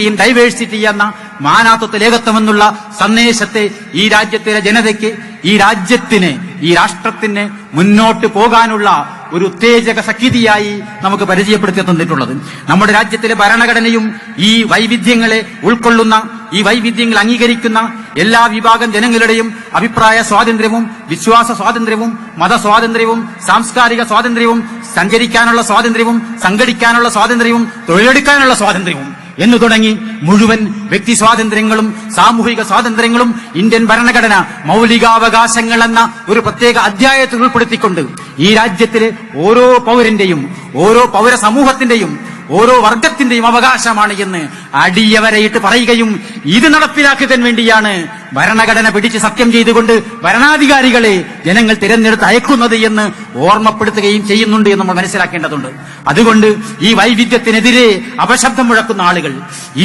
ഇൻ ഡൈവേഴ്സിറ്റി എന്ന മാനാത്വത്തിൽ ഏകത്വം എന്നുള്ള സന്ദേശത്തെ ഈ രാജ്യത്തിലെ ജനതയ്ക്ക്, ഈ രാജ്യത്തിന്, ഈ രാഷ്ട്രത്തിന് മുന്നോട്ട് പോകാനുള്ള ഒരു ഉത്തേജക ശക്തിയായി നമുക്ക് പരിചയപ്പെടുത്തി തന്നിട്ടുള്ളത്. നമ്മുടെ രാജ്യത്തിലെ ഭരണഘടനയും ഈ വൈവിധ്യങ്ങളെ ഉൾക്കൊള്ളുന്ന, ഈ വൈവിധ്യങ്ങൾ അംഗീകരിക്കുന്ന എല്ലാ വിഭാഗം ജനങ്ങളുടെയും അഭിപ്രായ സ്വാതന്ത്ര്യവും, വിശ്വാസ സ്വാതന്ത്ര്യവും, മതസ്വാതന്ത്ര്യവും, സാംസ്കാരിക സ്വാതന്ത്ര്യവും, സഞ്ചരിക്കാനുള്ള സ്വാതന്ത്ര്യവും, സംഘടിക്കാനുള്ള സ്വാതന്ത്ര്യവും, തൊഴിലെടുക്കാനുള്ള സ്വാതന്ത്ര്യവും എന്നു തുടങ്ങി മുഴുവൻ വ്യക്തി സ്വാതന്ത്ര്യങ്ങളും സാമൂഹിക സ്വാതന്ത്ര്യങ്ങളും ഇന്ത്യൻ ഭരണഘടന മൗലികാവകാശങ്ങൾ എന്ന ഒരു പ്രത്യേക അധ്യായത്തിൽ ഉൾപ്പെടുത്തിക്കൊണ്ട് ഈ രാജ്യത്തിലെ ഓരോ പൗരന്റെയും, ഓരോ പൗര സമൂഹത്തിന്റെയും, ഓരോ വർഗത്തിന്റെയും അവകാശമാണ് എന്ന് അടിയവരയിട്ട് പറയുകയും ഇത് നടപ്പിലാക്കാൻ വേണ്ടിയാണ് ഭരണഘടന പിടിച്ച് സത്യം ചെയ്തുകൊണ്ട് ഭരണാധികാരികളെ ജനങ്ങൾ തിരഞ്ഞെടുത്ത് അയക്കുന്നത് എന്ന് ഓർമ്മപ്പെടുത്തുകയും ചെയ്യുന്നുണ്ട് എന്ന് നമ്മൾ മനസ്സിലാക്കേണ്ടതുണ്ട്. അതുകൊണ്ട് ഈ വൈവിധ്യത്തിനെതിരെ അപശബ്ദം മുഴക്കുന്ന ആളുകൾ,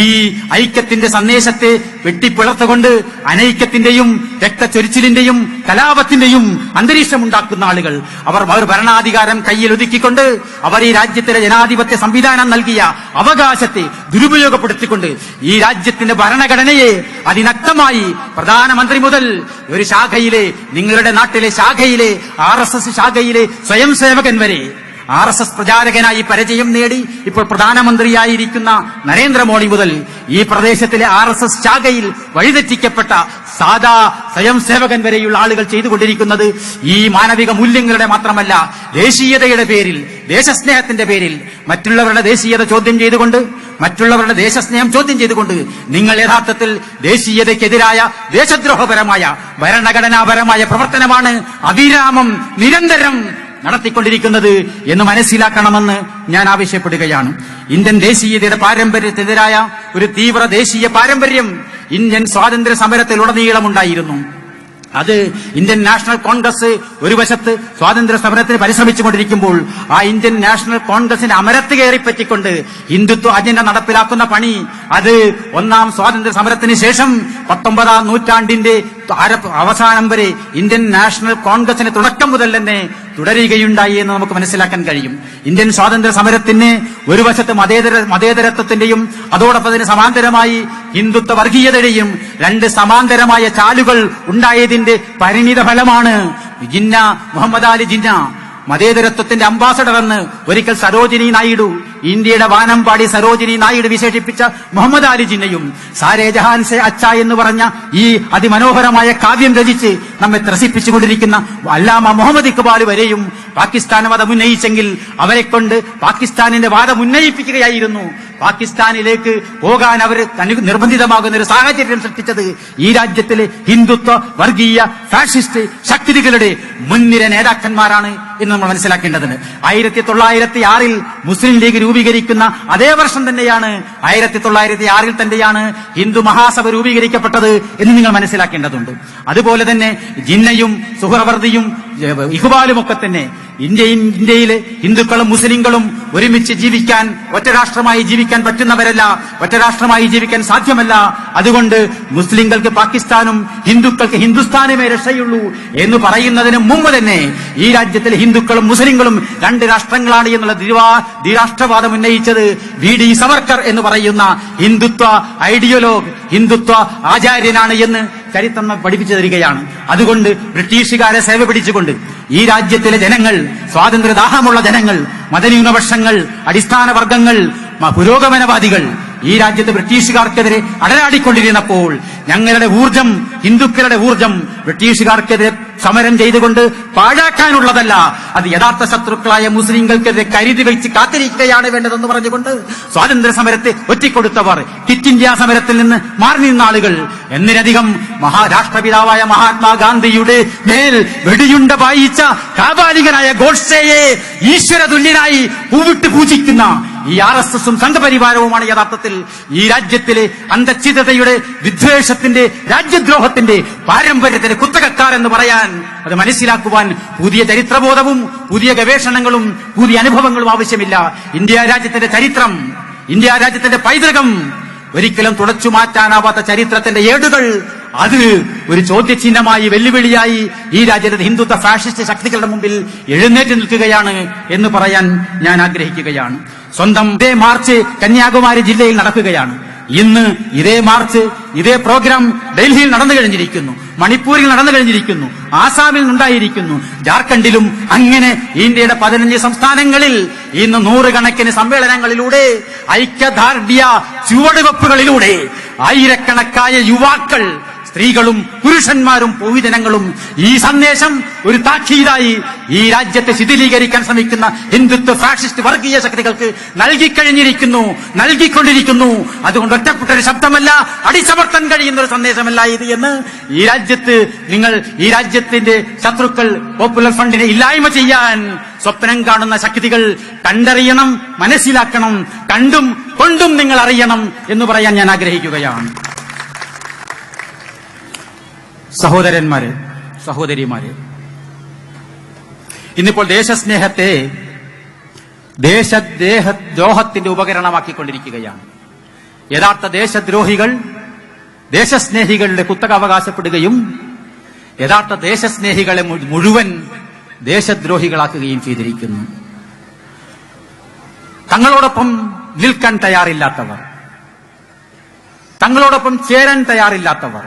ഈ ഐക്യത്തിന്റെ സന്ദേശത്തെ വെട്ടിപ്പിളർത്തുകൊണ്ട് അനൈക്യത്തിന്റെയും രക്തച്ചൊരിച്ചിലിന്റെയും കലാപത്തിന്റെയും അന്തരീക്ഷമുണ്ടാക്കുന്ന ആളുകൾ, അവർ ഭരണാധികാരം കയ്യിൽ ഒതുക്കിക്കൊണ്ട് അവർ ഈ രാജ്യത്തിലെ ജനാധിപത്യ സംവിധാനം നൽകിയ അവകാശത്തെ ദുരുപയോഗപ്പെടുത്തിക്കൊണ്ട് ഈ രാജ്യത്തിന്റെ ഭരണഘടനയെ അതിനക്തമായി പ്രധാനമന്ത്രി മുതൽ ഒരു ശാഖയിലെ, നിങ്ങളുടെ നാട്ടിലെ ശാഖയിലെ, RSS ശാഖയിലെ സ്വയം സേവകൻ വരെ, RSS പ്രചാരകനായി പരിചയം നേടി ഇപ്പോൾ പ്രധാനമന്ത്രിയായിരിക്കുന്ന നരേന്ദ്രമോദി മുതൽ ഈ പ്രദേശത്തിലെ RSS ശാഖയിൽ വഴിതെറ്റിക്കപ്പെട്ട സാധാ സ്വയം സേവകൻ വരെയുള്ള ആളുകൾ ചെയ്തുകൊണ്ടിരിക്കുന്നത് ഈ മാനവിക മൂല്യങ്ങളുടെ മാത്രമല്ല, ദേശീയതയുടെ പേരിൽ, ദേശസ്നേഹത്തിന്റെ പേരിൽ മറ്റുള്ളവരുടെ ദേശീയത ചോദ്യം ചെയ്തുകൊണ്ട്, മറ്റുള്ളവരുടെ ദേശസ്നേഹം ചോദ്യം ചെയ്തുകൊണ്ട് നിങ്ങൾ യഥാർത്ഥത്തിൽ ദേശീയതയ്ക്കെതിരായ ദേശദ്രോഹപരമായ ഭരണഘടനാപരമായ പ്രവർത്തനമാണ് അവിരാമം നിരന്തരം നടത്തിക്കൊണ്ടിരിക്കുന്നത് എന്ന് മനസ്സിലാക്കണമെന്ന് ഞാൻ ആവശ്യപ്പെടുകയാണ്. ഇന്ത്യൻ ദേശീയതയുടെ പാരമ്പര്യത്തിനെതിരായ ഒരു തീവ്ര ദേശീയ പാരമ്പര്യം ഇന്ത്യൻ സ്വാതന്ത്ര്യ സമരത്തിലുടനീളമുണ്ടായിരുന്നു. അത് ഇന്ത്യൻ നാഷണൽ കോൺഗ്രസ് ഒരു വശത്ത് സ്വാതന്ത്ര്യ സമരത്തിന് പരിശ്രമിച്ചുകൊണ്ടിരിക്കുമ്പോൾ ആ ഇന്ത്യൻ നാഷണൽ കോൺഗ്രസിന്റെ അമരത്ത് കയറിപ്പറ്റിക്കൊണ്ട് ഹിന്ദുത്വ അജണ്ട നടപ്പിലാക്കുന്ന പണി, അത് ഒന്നാം സ്വാതന്ത്ര്യ സമരത്തിന് ശേഷം 19ാം നൂറ്റാണ്ടിന്റെ അവസാനം വരെ ഇന്ത്യൻ നാഷണൽ കോൺഗ്രസിന്റെ തുടക്കം മുതൽ തന്നെ തുടരുകയുണ്ടായി എന്ന് നമുക്ക് മനസ്സിലാക്കാൻ കഴിയും. ഇന്ത്യൻ സ്വാതന്ത്ര്യ സമരത്തിന് ഒരു വശത്ത് മതേതരത്വത്തിന്റെയും അതോടൊപ്പം അതിന് സമാന്തരമായി ഹിന്ദുത്വ വർഗീയതയുടെയും രണ്ട് സമാന്തരമായ ചാലുകൾ ഉണ്ടായതിന്റെ പരിണിത ഫലമാണ് മുഹമ്മദ് അലി ജിന്ന മതേതരത്വത്തിന്റെ അംബാസഡർ എന്ന് ഒരിക്കൽ സരോജിനി നായിഡു, ഇന്ത്യയുടെ വാനമ്പാടി സരോജിനി നായിഡു വിശേഷിപ്പിച്ച മുഹമ്മദ് അലി ജിന്നയും സാരേ ജഹാൻ സെ അച്ച എന്ന് പറഞ്ഞ ഈ അതിമനോഹരമായ കാവ്യം രചിച്ച് നമ്മെ ത്രസിപ്പിച്ചുകൊണ്ടിരിക്കുന്ന അല്ലാമ മുഹമ്മദ് ഇക്ബാൽ വരെയും പാകിസ്ഥാൻ വാദം ഉന്നയിച്ചെങ്കിൽ അവരെ കൊണ്ട് പാകിസ്ഥാനിന്റെ വാദം ഉന്നയിപ്പിക്കുകയായിരുന്നു. പാകിസ്ഥാനിലേക്ക് പോകാൻ അവർ നിർബന്ധിതമാകുന്ന ഒരു സാഹചര്യം സൃഷ്ടിച്ചത് ഈ രാജ്യത്തിലെ ഹിന്ദുത്വ, വർഗീയ, ഫാഷിസ്റ്റ് ശക്തികളുടെ മുൻനിര നേതാക്കന്മാരാണ് എന്ന് നമ്മൾ മനസ്സിലാക്കേണ്ടതുണ്ട്. 1906 മുസ്ലിം ലീഗ് രൂപീകരിക്കുന്ന അതേ വർഷം തന്നെയാണ്, 1906 തന്നെയാണ് ഹിന്ദു മഹാസഭ രൂപീകരിക്കപ്പെട്ടത് എന്ന് നിങ്ങൾ മനസ്സിലാക്കേണ്ടതുണ്ട്. അതുപോലെ തന്നെ ജിന്നയും സുഹ്റവർദിയും ഇഖ്ബാലും ഒക്കെ തന്നെ ഇന്ത്യയിലെ ഹിന്ദുക്കളും മുസ്ലിങ്ങളും ഒരുമിച്ച് ജീവിക്കാൻ, ഒറ്റ രാഷ്ട്രമായി ജീവിക്കാൻ പറ്റുന്നവരല്ല, ഒറ്റ രാഷ്ട്രമായി ജീവിക്കാൻ സാധ്യമല്ല. അതുകൊണ്ട് മുസ്ലിങ്ങൾക്ക് പാകിസ്ഥാനും ഹിന്ദുക്കൾക്ക് ഹിന്ദുസ്ഥാനുമേ രക്ഷയുള്ളൂ എന്ന് പറയുന്നതിന് മുമ്പ് തന്നെ ഈ രാജ്യത്തിലെ ഹിന്ദുക്കളും മുസ്ലിങ്ങളും രണ്ട് രാഷ്ട്രങ്ങളാണ് എന്നുള്ള ദ്വിരാഷ്ട്രവാദം ഉന്നയിച്ചത് VD സവർക്കർ എന്ന് പറയുന്ന ഹിന്ദുത്വ ഐഡിയോലോഗ്, ഹിന്ദുത്വ ആചാര്യനാണ് എന്ന് ചരിത്രം പഠിപ്പിച്ചു തരികയാണ്. അതുകൊണ്ട് ബ്രിട്ടീഷുകാരെ സേവ പിടിച്ചുകൊണ്ട് ഈ രാജ്യത്തിലെ ജനങ്ങൾ, സ്വാതന്ത്ര്യദാഹമുള്ള ജനങ്ങൾ, മതന്യൂനപക്ഷങ്ങൾ, അടിസ്ഥാന വർഗങ്ങൾ, പുരോഗമനവാദികൾ ഈ രാജ്യത്ത് ബ്രിട്ടീഷുകാർക്കെതിരെ അടരാടിക്കൊണ്ടിരുന്നപ്പോൾ ഞങ്ങളുടെ ഊർജം, ഹിന്ദുക്കളുടെ ഊർജം ബ്രിട്ടീഷുകാർക്കെതിരെ സമരം ചെയ്തുകൊണ്ട് പാഴാക്കാനുള്ളതല്ല, അത് യഥാർത്ഥ ശത്രുക്കളായ മുസ്ലിങ്ങൾക്കെതിരെ കരുതി വെച്ച് കാത്തിരിക്കുകയാണ് വേണ്ടതെന്ന് പറഞ്ഞുകൊണ്ട് സ്വാതന്ത്ര്യ സമരത്തെ ഒറ്റിക്കൊടുത്തവർ, ക്വിറ്റ് ഇന്ത്യ സമരത്തിൽ നിന്ന് മാറി നിന്ന ആളുകൾ, എന്നിലധികം രാഷ്ട്രപിതാവായ മഹാത്മാഗാന്ധിയുടെ മേൽ വെടിയുണ്ട വായിച്ച കാബാലികനായ ഗോഡ്സെയെ ഈശ്വരതുല്യനായി പൂവിട്ട് പൂജിക്കുന്ന ഈ RSSും സംഘപരിവാരവുമാണ് യഥാർത്ഥത്തിൽ ഈ രാജ്യത്തിലെ അന്തഛിദ്രതയുടെ, വിദ്വേഷത്തിന്റെ, രാജ്യദ്രോഹത്തിന്റെ പാരമ്പര്യത്തിന് കുത്തകക്കാരെന്ന് പറയാൻ, അത് മനസ്സിലാക്കുവാൻ പുതിയ ചരിത്രബോധവും പുതിയ ഗവേഷണങ്ങളും പുതിയ അനുഭവങ്ങളും ആവശ്യമില്ല. ഇന്ത്യ രാജ്യത്തിന്റെ ചരിത്രം, ഇന്ത്യ രാജ്യത്തിന്റെ പൈതൃകം ഒരിക്കലും തുടച്ചു മാറ്റാനാവാത്ത ചരിത്രത്തിന്റെ ഏടുകൾ, അത് ഒരു ചോദ്യചിഹ്നമായി, വെല്ലുവിളിയായി ഈ രാജ്യത്തെ ഹിന്ദുത്വ ഫാഷിസ്റ്റ് ശക്തികളുടെ മുമ്പിൽ എഴുന്നേറ്റ് നിൽക്കുകയാണ് എന്ന് പറയാൻ ഞാൻ ആഗ്രഹിക്കുകയാണ്. സ്വന്തം ഇതേ മാർച്ച് കന്യാകുമാരി ജില്ലയിൽ നടക്കുകയാണ്. ഇന്ന് ഇതേ മാർച്ച്, ഇതേ പ്രോഗ്രാം ഡൽഹിയിൽ നടന്നു കഴിഞ്ഞിരിക്കുന്നു, മണിപ്പൂരിൽ നടന്നു കഴിഞ്ഞിരിക്കുന്നു, ആസാമിൽ ഉണ്ടായിരിക്കുന്നു, ജാർഖണ്ഡിലും. അങ്ങനെ ഇന്ത്യയുടെ 15 സംസ്ഥാനങ്ങളിൽ ഇന്ന് നൂറുകണക്കിന് സമ്മേളനങ്ങളിലൂടെ, ഐക്യദാർഢ്യ ചുവടുവെപ്പുകളിലൂടെ ആയിരക്കണക്കായ യുവാക്കൾ, സ്ത്രീകളും പുരുഷന്മാരും പൊതുജനങ്ങളും ഈ സന്ദേശം ഒരു താക്കീതായി ഈ രാജ്യത്തെ ശിഥിലീകരിക്കാൻ ശ്രമിക്കുന്ന ഹിന്ദുത്വ ഫാഷിസ്റ്റ് വർഗീയ ശക്തികൾക്ക് നൽകിക്കഴിഞ്ഞിരിക്കുന്നു, നൽകിക്കൊണ്ടിരിക്കുന്നു. അതുകൊണ്ട് ഒറ്റപ്പെട്ട ഒരു ശബ്ദമല്ല, അടിച്ചമർത്താൻ കഴിയുന്ന ഒരു സന്ദേശമല്ല ഇത് എന്ന് ഈ രാജ്യത്ത് നിങ്ങൾ, ഈ രാജ്യത്തിന്റെ ശത്രുക്കൾ പോപ്പുലർ ഫ്രണ്ടിനെ ഇല്ലായ്മ ചെയ്യാൻ സ്വപ്നം കാണുന്ന ശക്തികൾ കണ്ടറിയണം, മനസ്സിലാക്കണം, കണ്ടും കൊണ്ടും നിങ്ങൾ അറിയണം എന്ന് പറയാൻ ഞാൻ ആഗ്രഹിക്കുകയാണ്. സഹോദരന്മാരെ, സഹോദരിമാരെ, ഇന്നിപ്പോൾ ദേശസ്നേഹത്തെ ദേശദ്രോഹത്തിന്റെ ഉപകരണമാക്കിക്കൊണ്ടിരിക്കുകയാണ്. യഥാർത്ഥ ദേശദ്രോഹികൾ ദേശസ്നേഹികളുടെ കുത്തക അവകാശപ്പെടുകയും യഥാർത്ഥ ദേശസ്നേഹികളെ മുഴുവൻ ദേശദ്രോഹികളാക്കുകയും ചെയ്തിരിക്കുന്നു. തങ്ങളോടൊപ്പം നിൽക്കാൻ തയ്യാറില്ലാത്തവർ, തങ്ങളോടൊപ്പം ചേരാൻ തയ്യാറില്ലാത്തവർ,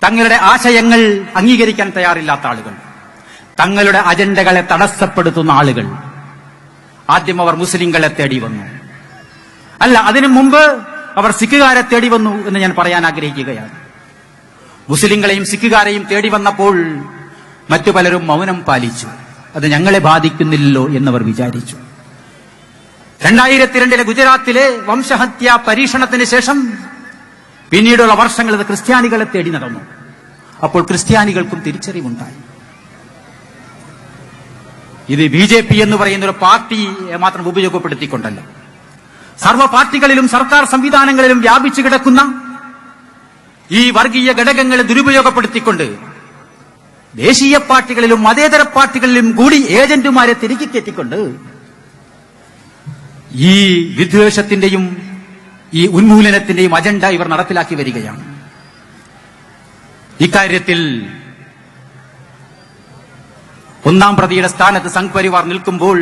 തങ്ങളുടെ ആശയങ്ങൾ അംഗീകരിക്കാൻ തയ്യാറില്ലാത്ത ആളുകൾ, തങ്ങളുടെ അജണ്ടകളെ തടസ്സപ്പെടുത്തുന്ന ആളുകൾ, ആദ്യം അവർ മുസ്ലിങ്ങളെ തേടി വന്നു. അല്ല, അതിനു മുമ്പ് അവർ സിഖുകാരെ തേടി വന്നു എന്ന് ഞാൻ പറയാൻ ആഗ്രഹിക്കുകയാണ്. മുസ്ലിങ്ങളെയും സിഖുകാരെയും തേടി വന്നപ്പോൾ മറ്റു പലരും മൗനം പാലിച്ചു. അത് ഞങ്ങളെ ബാധിക്കുന്നില്ലല്ലോ എന്നവർ വിചാരിച്ചു. 2002 ഗുജറാത്തിലെ വംശഹത്യാ പരീക്ഷണത്തിന് ശേഷം പിന്നീടുള്ള വർഷങ്ങൾ ഇത് ക്രിസ്ത്യാനികളെ തേടി നടന്നു. അപ്പോൾ ക്രിസ്ത്യാനികൾക്കും തിരിച്ചറിവുണ്ടായി. ഇത് BJP എന്ന് പറയുന്ന ഒരു പാർട്ടിയെ മാത്രം ഉപയോഗപ്പെടുത്തിക്കൊണ്ടല്ല, സർവ്വ പാർട്ടികളിലും സർക്കാർ സംവിധാനങ്ങളിലും വ്യാപിച്ചു കിടക്കുന്ന ഈ വർഗീയ ഘടകങ്ങളെ ദുരുപയോഗപ്പെടുത്തിക്കൊണ്ട് ദേശീയ പാർട്ടികളിലും മതേതര പാർട്ടികളിലും കൂടി ഏജന്റുമാരെ തിരികെ കയറ്റിക്കൊണ്ട് ഈ വിദ്വേഷത്തിന്റെയും ഈ ഉന്മൂലനത്തിന്റെയും അജണ്ട ഇവർ നടപ്പിലാക്കി വരികയാണ്. ഇക്കാര്യത്തിൽ ഒന്നാം പ്രതിയുടെ സ്ഥാനത്ത് സംഘ് പരിവാർ നിൽക്കുമ്പോൾ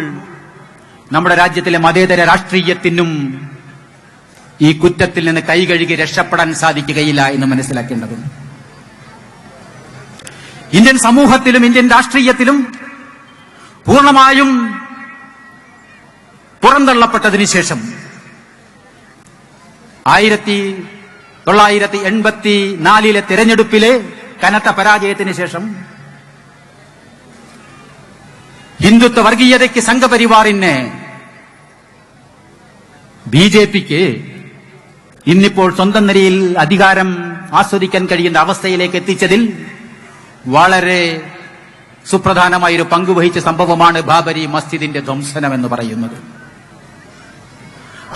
നമ്മുടെ രാജ്യത്തിലെ മതേതര രാഷ്ട്രീയത്തിനും ഈ കുറ്റത്തിൽ നിന്ന് കൈകഴുകി രക്ഷപ്പെടാൻ സാധിക്കുകയില്ല എന്ന് മനസ്സിലാക്കേണ്ടതുണ്ട്. ഇന്ത്യൻ സമൂഹത്തിലും ഇന്ത്യൻ രാഷ്ട്രീയത്തിലും പൂർണ്ണമായും പുറന്തള്ളപ്പെട്ടതിനു ശേഷം 1984 തെരഞ്ഞെടുപ്പിലെ കനത്ത പരാജയത്തിന് ശേഷം ഹിന്ദുത്വ വർഗീയതയ്ക്ക് സംഘപരിവാറിന് ബിജെപിക്ക് ഇന്നിപ്പോൾ സ്വന്തം നിലയിൽ അധികാരം ആസ്വദിക്കാൻ കഴിയുന്ന അവസ്ഥയിലേക്ക് എത്തിച്ചതിൽ വളരെ സുപ്രധാനമായൊരു പങ്കുവഹിച്ച സംഭവമാണ് ബാബരി മസ്ജിദിന്റെ ധ്വംസനം എന്ന് പറയുന്നത്.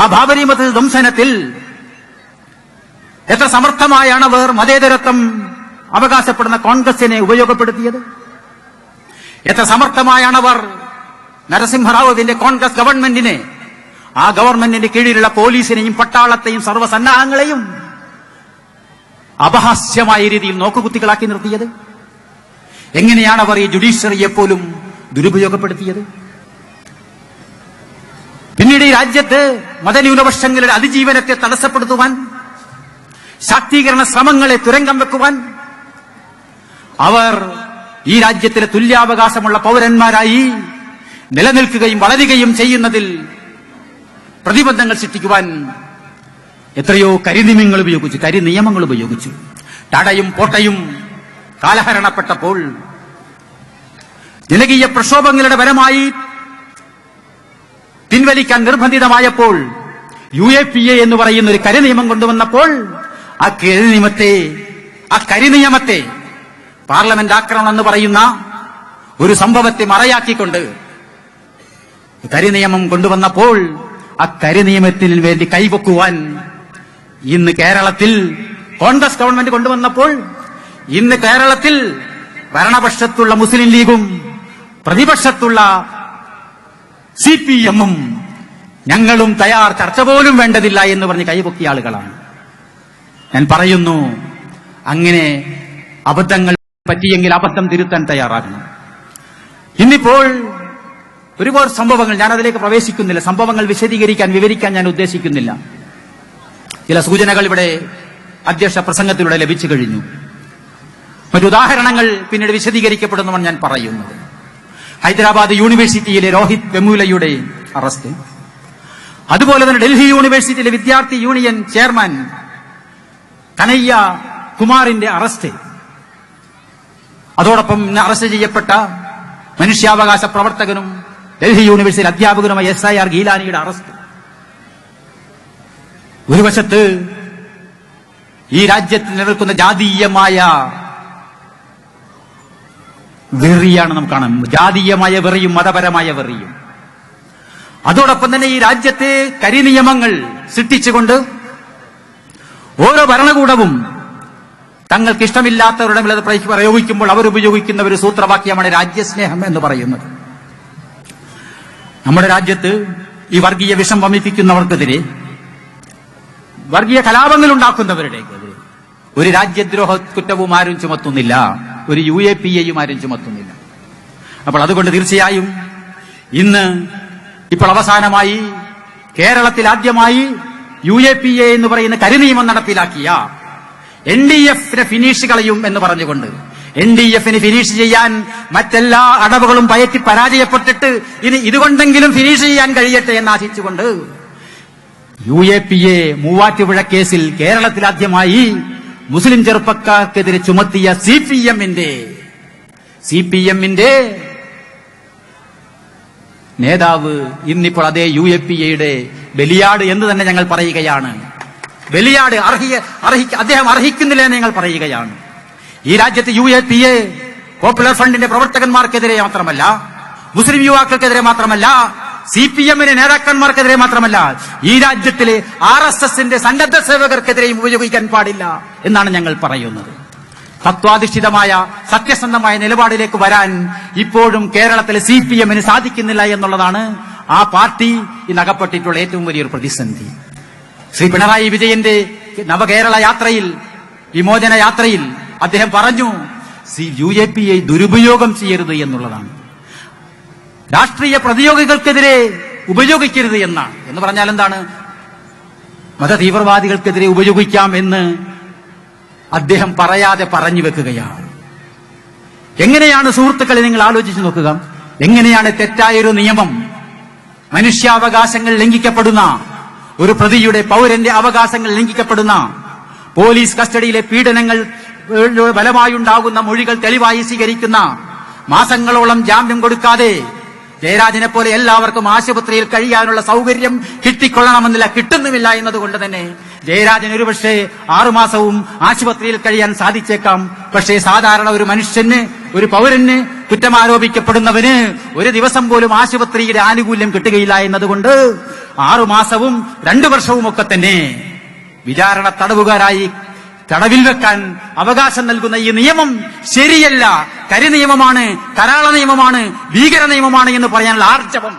ആ ബാബരി മസ്ജിദ് ധ്വംസനത്തിൽ എത്ര സമർത്ഥമായാണ് അവർ മതേതരത്വം അവകാശപ്പെടുന്ന കോൺഗ്രസിനെ ഉപയോഗപ്പെടുത്തിയത്. എത്ര സമർത്ഥമായാണ് അവർ നരസിംഹറാവുവിന്റെ കോൺഗ്രസ് ഗവൺമെന്റിനെ, ആ ഗവൺമെന്റിന്റെ കീഴിലുള്ള പോലീസിനെയും പട്ടാളത്തെയും സർവ്വസന്നാഹങ്ങളെയും അപഹാസ്യമായ രീതിയിൽ നോക്കുകുത്തികളാക്കി നിർത്തിയത്. എങ്ങനെയാണ് അവർ ഈ ജുഡീഷ്യറിയെ പോലും ദുരുപയോഗപ്പെടുത്തിയത്. പിന്നീട് ഈ രാജ്യത്ത് മതന്യൂനപക്ഷങ്ങളുടെ അതിജീവനത്തെ തടസ്സപ്പെടുത്തുവാൻ, ശാക്തീകരണ ശ്രമങ്ങളെ തുരങ്കം വെക്കുവാൻ അവർ ഈ രാജ്യത്തിലെ തുല്യാവകാശമുള്ള പൗരന്മാരായി നിലനിൽക്കുകയും വളരുകയും ചെയ്യുന്നതിൽ പ്രതിബന്ധങ്ങൾ സൃഷ്ടിക്കുവാൻ എത്രയോ കരിനിയമങ്ങൾ ഉപയോഗിച്ചു. തടയും പോട്ടയും കാലഹരണപ്പെട്ടപ്പോൾ, ജനകീയ പ്രക്ഷോഭങ്ങളുടെ ഫലമായി പിൻവലിക്കാൻ നിർബന്ധിതമായപ്പോൾ UAPA എന്ന് പറയുന്ന ഒരു കരിനിയമം കൊണ്ടുവന്നപ്പോൾ ആ കരിനിയമത്തെ പാർലമെന്റ് ആക്രമണം എന്ന് പറയുന്ന ഒരു സംഭവത്തെ മറയാക്കിക്കൊണ്ട് കരിനിയമം കൊണ്ടുവന്നപ്പോൾ ആ കരിനിയമത്തിന് വേണ്ടി കൈവക്കുവാൻ ഇന്ന് കേരളത്തിൽ കോൺഗ്രസ് ഗവൺമെന്റ് കൊണ്ടുവന്നപ്പോൾ ഇന്ന് കേരളത്തിൽ ഭരണപക്ഷത്തുള്ള മുസ്ലിം ലീഗും പ്രതിപക്ഷത്തുള്ള CPM-ഉം ഞങ്ങളും ചർച്ച പോലും വേണ്ടതില്ല എന്ന് പറഞ്ഞ് കൈപൊക്കിയ ആളുകളാണ്. ഞാൻ പറയുന്നു, അങ്ങനെ അബദ്ധങ്ങൾ പറ്റിയെങ്കിൽ അബദ്ധം തിരുത്താൻ തയ്യാറാകണം. ഇന്നിപ്പോൾ ഒരുപാട് സംഭവങ്ങൾ, ഞാൻ അതിലേക്ക് പ്രവേശിക്കുന്നില്ല, സംഭവങ്ങൾ വിവരിക്കാൻ ഞാൻ ഉദ്ദേശിക്കുന്നില്ല. ചില സൂചനകൾ ഇവിടെ അധ്യക്ഷ പ്രസംഗത്തിലൂടെ ലഭിച്ചു കഴിഞ്ഞു. മറ്റുദാഹരണങ്ങൾ പിന്നീട് വിശദീകരിക്കപ്പെടുന്നതാണ് ഞാൻ പറയുന്നത്. ഹൈദരാബാദ് യൂണിവേഴ്സിറ്റിയിലെ രോഹിത് വെമുലയുടെ അറസ്റ്റ്, അതുപോലെ തന്നെ ഡൽഹി യൂണിവേഴ്സിറ്റിയിലെ വിദ്യാർത്ഥി യൂണിയൻ ചെയർമാൻ കനയ്യ കുമാറിന്റെ അറസ്റ്റ്, അതോടൊപ്പം അറസ്റ്റ് ചെയ്യപ്പെട്ട മനുഷ്യാവകാശ പ്രവർത്തകനും ഡൽഹി യൂണിവേഴ്സിറ്റി അധ്യാപകനുമായ SIR ഗീലാനിയുടെ അറസ്റ്റ്. ഒരു വശത്ത് ഈ രാജ്യത്ത് നിലനിൽക്കുന്ന ജാതീയമായ വെറിയാണ് നമുക്ക് കാണാം, ജാതീയമായ വെറിയും മതപരമായ വെറിയും. അതോടൊപ്പം തന്നെ ഈ രാജ്യത്തെ കരിനിയമങ്ങൾ സൃഷ്ടിച്ചുകൊണ്ട് ഓരോ ഭരണകൂടവും തങ്ങൾക്ക് ഇഷ്ടമില്ലാത്തവരുടെ മേൽ പ്രയോഗിക്കുമ്പോൾ അവരുപയോഗിക്കുന്ന ഒരു സൂത്രവാക്യമാണ് രാജ്യസ്നേഹം എന്ന് പറയുന്നത്. നമ്മുടെ രാജ്യത്ത് ഈ വർഗീയ വിഷം വമിപ്പിക്കുന്നവർക്കെതിരെ, വർഗീയ കലാപങ്ങൾ ഉണ്ടാക്കുന്നവരുടെക്കെതിരെ ഒരു രാജ്യദ്രോഹ കുറ്റവും ആരും ചുമത്തുന്നില്ല, ഒരു UAPA-യും ആരും ചുമത്തുന്നില്ല. അപ്പോൾ അതുകൊണ്ട് തീർച്ചയായും ഇപ്പോൾ അവസാനമായി കേരളത്തിൽ ആദ്യമായി UAPA എന്ന് പറയുന്ന കരിനിയമം നടപ്പിലാക്കിയ NDF-നെ ഫിനിഷ് കളയും എന്ന് പറഞ്ഞുകൊണ്ട്, NDF-നെ ഫിനിഷ് ചെയ്യാൻ മറ്റെല്ലാ അടവുകളും പയറ്റി പരാജയപ്പെട്ടിട്ട് ഇനി ഇതുകൊണ്ടെങ്കിലും ഫിനിഷ് ചെയ്യാൻ കഴിയട്ടെ എന്നാശിച്ചുകൊണ്ട് UAPA മൂവാറ്റുപുഴ കേസിൽ കേരളത്തിൽ ആദ്യമായി മുസ്ലിം ചെറുപ്പക്കാർക്കെതിരെ ചുമത്തിയ CPM-ന്റെ നേതാവ് ഇന്നിപ്പോൾ അതേ UAPA-യുടെ ബലിയാട് എന്ന് തന്നെ ഞങ്ങൾ പറയുകയാണ്. ബലിയാട് അദ്ദേഹം അർഹിക്കുന്നില്ല എന്ന് ഞങ്ങൾ പറയുകയാണ്. ഈ രാജ്യത്ത് UAPA പോപ്പുലർ ഫ്രണ്ടിന്റെ പ്രവർത്തകന്മാർക്കെതിരെ മാത്രമല്ല, മുസ്ലിം യുവാക്കൾക്കെതിരെ മാത്രമല്ല, CPM-ന്റെ നേതാക്കന്മാർക്കെതിരെ മാത്രമല്ല, ഈ രാജ്യത്തിലെ RSS-ന്റെ സന്നദ്ധ സേവകർക്കെതിരെയും ഉപയോഗിക്കാൻ പാടില്ല എന്നാണ് ഞങ്ങൾ പറയുന്നത്. തത്വാധിഷ്ഠിതമായ സത്യസന്ധമായ നിലപാടിലേക്ക് വരാൻ ഇപ്പോഴും കേരളത്തിലെ CPM-ന് സാധിക്കുന്നില്ല എന്നുള്ളതാണ് ആ പാർട്ടി ഇന്നകപ്പെട്ടിട്ടുള്ള ഏറ്റവും വലിയൊരു പ്രതിസന്ധി. ശ്രീ പിണറായി വിജയന്റെ നവകേരള യാത്രയിൽ, വിമോചന യാത്രയിൽ അദ്ദേഹം പറഞ്ഞു UAPA ദുരുപയോഗം ചെയ്യരുത് എന്നുള്ളതാണ്. രാഷ്ട്രീയ പ്രതിയോഗികൾക്കെതിരെ ഉപയോഗിക്കരുത് എന്നാണ്. എന്ന് പറഞ്ഞാൽ എന്താണ്? മതതീവ്രവാദികൾക്കെതിരെ ഉപയോഗിക്കാം എന്ന് അദ്ദേഹം പറയാതെ പറഞ്ഞു വെക്കുകയാണ്. എങ്ങനെയാണ് സുഹൃത്തുക്കളെ നിങ്ങൾ ആലോചിച്ചു നോക്കുക, എങ്ങനെയാണ് തെറ്റായൊരു നിയമം, മനുഷ്യാവകാശങ്ങൾ ലംഘിക്കപ്പെടുന്ന ഒരു പ്രതിയുടെ, പൗരന്റെ അവകാശങ്ങൾ ലംഘിക്കപ്പെടുന്ന, പോലീസ് കസ്റ്റഡിയിലെ പീഡനങ്ങൾ ബലമായുണ്ടാകുന്ന മൊഴികൾ തെളിവായി സ്വീകരിക്കുന്ന, മാസങ്ങളോളം ജാമ്യം കൊടുക്കാതെ ജയരാജനെ പോലെ എല്ലാവർക്കും ആശുപത്രിയിൽ കഴിയാനുള്ള സൗകര്യം കിട്ടിക്കൊള്ളണമെന്നില്ല, കിട്ടുന്നുമില്ല എന്നതുകൊണ്ട് തന്നെ ജയരാജൻ ഒരുപക്ഷെ 6 മാസവും ആശുപത്രിയിൽ കഴിയാൻ സാധിച്ചേക്കാം. പക്ഷേ സാധാരണ ഒരു മനുഷ്യന്, ഒരു പൗരന്, കുറ്റമാരോപിക്കപ്പെടുന്നവന് ഒരു ദിവസം പോലും ആശുപത്രിയുടെ ആനുകൂല്യം കിട്ടുകയില്ല എന്നതുകൊണ്ട് 6 മാസവും 2 വർഷവും ഒക്കെ തന്നെ വിചാരണ തടവുകാരായി തടവിൽ വെക്കാൻ അവകാശം നൽകുന്ന ഈ നിയമം ശരിയല്ല, കരിനിയമമാണ്, കരാള നിയമമാണ്, ഭീകര നിയമമാണ് എന്ന് പറയാനുള്ള ആർജവം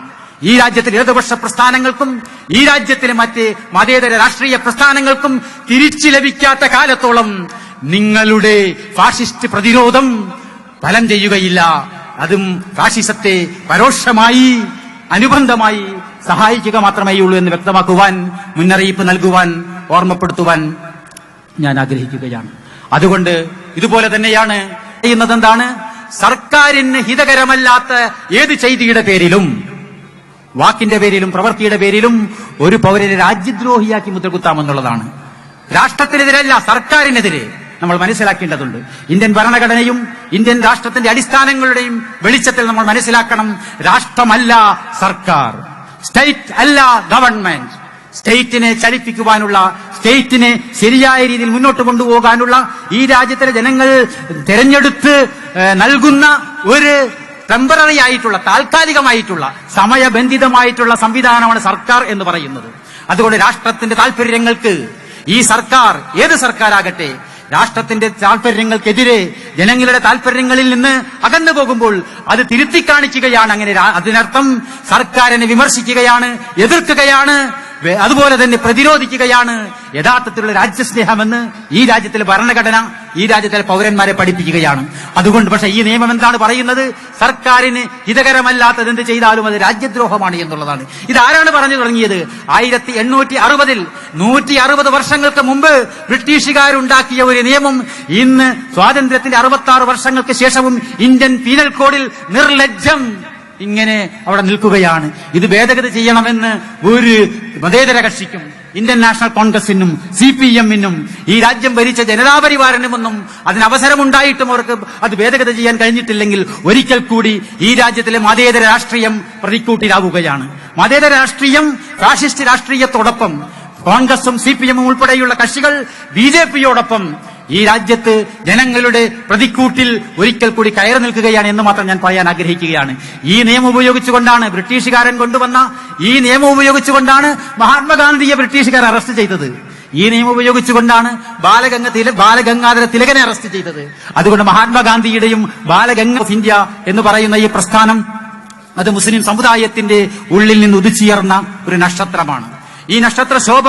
ഈ രാജ്യത്തിലെ ഇടതുപക്ഷ പ്രസ്ഥാനങ്ങൾക്കും ഈ രാജ്യത്തിലെ മറ്റ് മതേതര രാഷ്ട്രീയ പ്രസ്ഥാനങ്ങൾക്കും തിരിച്ചു ലഭിക്കാത്ത കാലത്തോളം നിങ്ങളുടെ ഫാഷിസ്റ്റ് പ്രതിരോധം ഫലം ചെയ്യുകയില്ല. അതും ഫാഷിസത്തെ പരോക്ഷമായി, അനുബന്ധമായി സഹായിക്കുക മാത്രമേയുള്ളൂ എന്ന് വ്യക്തമാക്കുവാൻ, മുന്നറിയിപ്പ് നൽകുവാൻ, ഓർമ്മപ്പെടുത്തുവാൻ ഞാൻ ആഗ്രഹിക്കുകയാണ്. അതുകൊണ്ട് ഇതുപോലെ തന്നെയാണ് ചെയ്യുന്നത്. എന്താണ്? സർക്കാരിന് ഹിതകരമല്ലാത്ത ഏത് ചെയ്തിയുടെ പേരിലും, വാക്കിന്റെ പേരിലും പ്രവൃത്തിയുടെ പേരിലും ഒരു പൗരനെ രാജ്യദ്രോഹിയാക്കി മുദ്രകുത്താമെന്നുള്ളതാണ്. രാഷ്ട്രത്തിനെതിരല്ല, സർക്കാരിനെതിരെ നമ്മൾ മനസ്സിലാക്കേണ്ടതുണ്ട്. ഇന്ത്യൻ ഭരണഘടനയും ഇന്ത്യൻ രാഷ്ട്രത്തിന്റെ അടിസ്ഥാനങ്ങളുടെയും വെളിച്ചത്തിൽ നമ്മൾ മനസ്സിലാക്കണം, രാഷ്ട്രമല്ല സർക്കാർ, സ്റ്റേറ്റ് അല്ല ഗവൺമെന്റ്. സ്റ്റേറ്റിനെ ചലിപ്പിക്കുവാനുള്ള, സ്റ്റേറ്റിനെ ശരിയായ രീതിയിൽ മുന്നോട്ട് കൊണ്ടുപോകാനുള്ള ഈ രാജ്യത്തിലെ ജനങ്ങൾ തെരഞ്ഞെടുത്ത് നൽകുന്ന ഒരു ടെമ്പററി ആയിട്ടുള്ള, താൽക്കാലികമായിട്ടുള്ള, സമയബന്ധിതമായിട്ടുള്ള സംവിധാനമാണ് സർക്കാർ എന്ന് പറയുന്നത്. അതുകൊണ്ട് രാഷ്ട്രത്തിന്റെ താൽപര്യങ്ങൾക്ക് ഈ സർക്കാർ, ഏത് സർക്കാരാകട്ടെ, രാഷ്ട്രത്തിന്റെ താൽപര്യങ്ങൾക്കെതിരെ ജനങ്ങളുടെ താൽപര്യങ്ങളിൽ നിന്ന് അകന്നു പോകുമ്പോൾ അത് തിരുത്തി കാണിക്കുകയാണ്. അങ്ങനെ അതിനർത്ഥം സർക്കാരിനെ വിമർശിക്കുകയാണ്, എതിർക്കുകയാണ്, അതുപോലെ തന്നെ പ്രതിരോധിക്കുകയാണ് യഥാർത്ഥത്തിലുള്ള രാജ്യസ്നേഹമെന്ന് ഈ രാജ്യത്തിലെ ഭരണഘടന ഈ രാജ്യത്തിലെ പൗരന്മാരെ പഠിപ്പിക്കുകയാണ്. അതുകൊണ്ട് പക്ഷെ ഈ നിയമം എന്താണ് പറയുന്നത്? സർക്കാരിന് ഹിതകരമല്ലാത്തത് എന്ത് ചെയ്താലും അത് രാജ്യദ്രോഹമാണ് എന്നുള്ളതാണ്. ഇതാരാണ് പറഞ്ഞു തുടങ്ങിയത്? 1860-ൽ 160 വർഷങ്ങൾക്ക് മുമ്പ് ബ്രിട്ടീഷുകാരുണ്ടാക്കിയ ഒരു നിയമം ഇന്ന് സ്വാതന്ത്ര്യത്തിന്റെ 66 വർഷങ്ങൾക്ക് ശേഷവും ഇന്ത്യൻ പീനൽ കോഡിൽ നിർലജ്ജം ഇങ്ങനെ അവിടെ നിൽക്കുകയാണ്. ഇത് ഭേദഗതി ചെയ്യണമെന്ന് ഒരു മതേതര കക്ഷിക്കും, ഇന്ത്യൻ നാഷണൽ കോൺഗ്രസിനും CPM-നും ഈ രാജ്യം ഭരിച്ച ജനതാപരിവാരനുമൊന്നും അതിന് അവസരമുണ്ടായിട്ടും അവർക്ക് അത് ഭേദഗതി ചെയ്യാൻ കഴിഞ്ഞിട്ടില്ലെങ്കിൽ ഒരിക്കൽ കൂടി ഈ രാജ്യത്തിലെ മതേതര രാഷ്ട്രീയം പ്രതിക്കൂട്ടിലാവുകയാണ്. മതേതര രാഷ്ട്രീയം ഫാഷിസ്റ്റ് രാഷ്ട്രീയത്തോടൊപ്പം കോൺഗ്രസും CPM-ഉം ഉൾപ്പെടെയുള്ള കക്ഷികൾ BJP-യോടൊപ്പം ഈ രാജ്യത്ത് ജനങ്ങളുടെ പ്രതിക്കൂട്ടിൽ ഒരിക്കൽ കൂടി കയറി നിൽക്കുകയാണ് എന്ന് മാത്രം ഞാൻ പറയാൻ ആഗ്രഹിക്കുകയാണ്. ഈ നിയമം ഉപയോഗിച്ചുകൊണ്ടാണ്, ബ്രിട്ടീഷുകാരൻ കൊണ്ടുവന്ന ഈ നിയമം ഉപയോഗിച്ചുകൊണ്ടാണ് മഹാത്മാഗാന്ധിയെ ബ്രിട്ടീഷുകാർ അറസ്റ്റ് ചെയ്തത്. ഈ നിയമം ഉപയോഗിച്ചുകൊണ്ടാണ് ബാലഗംഗാധര തിലകനെ അറസ്റ്റ് ചെയ്തത്. അതുകൊണ്ട് മഹാത്മാഗാന്ധിയുടെയും ബാലഗംഗ ഓഫ് ഇന്ത്യ എന്ന് പറയുന്ന ഈ പ്രസ്ഥാനം അത് മുസ്ലിം സമുദായത്തിന്റെ ഉള്ളിൽ നിന്ന് ഉദിച്ചുയർന്ന ഒരു നക്ഷത്രമാണ്. ഈ നക്ഷത്ര ശോഭ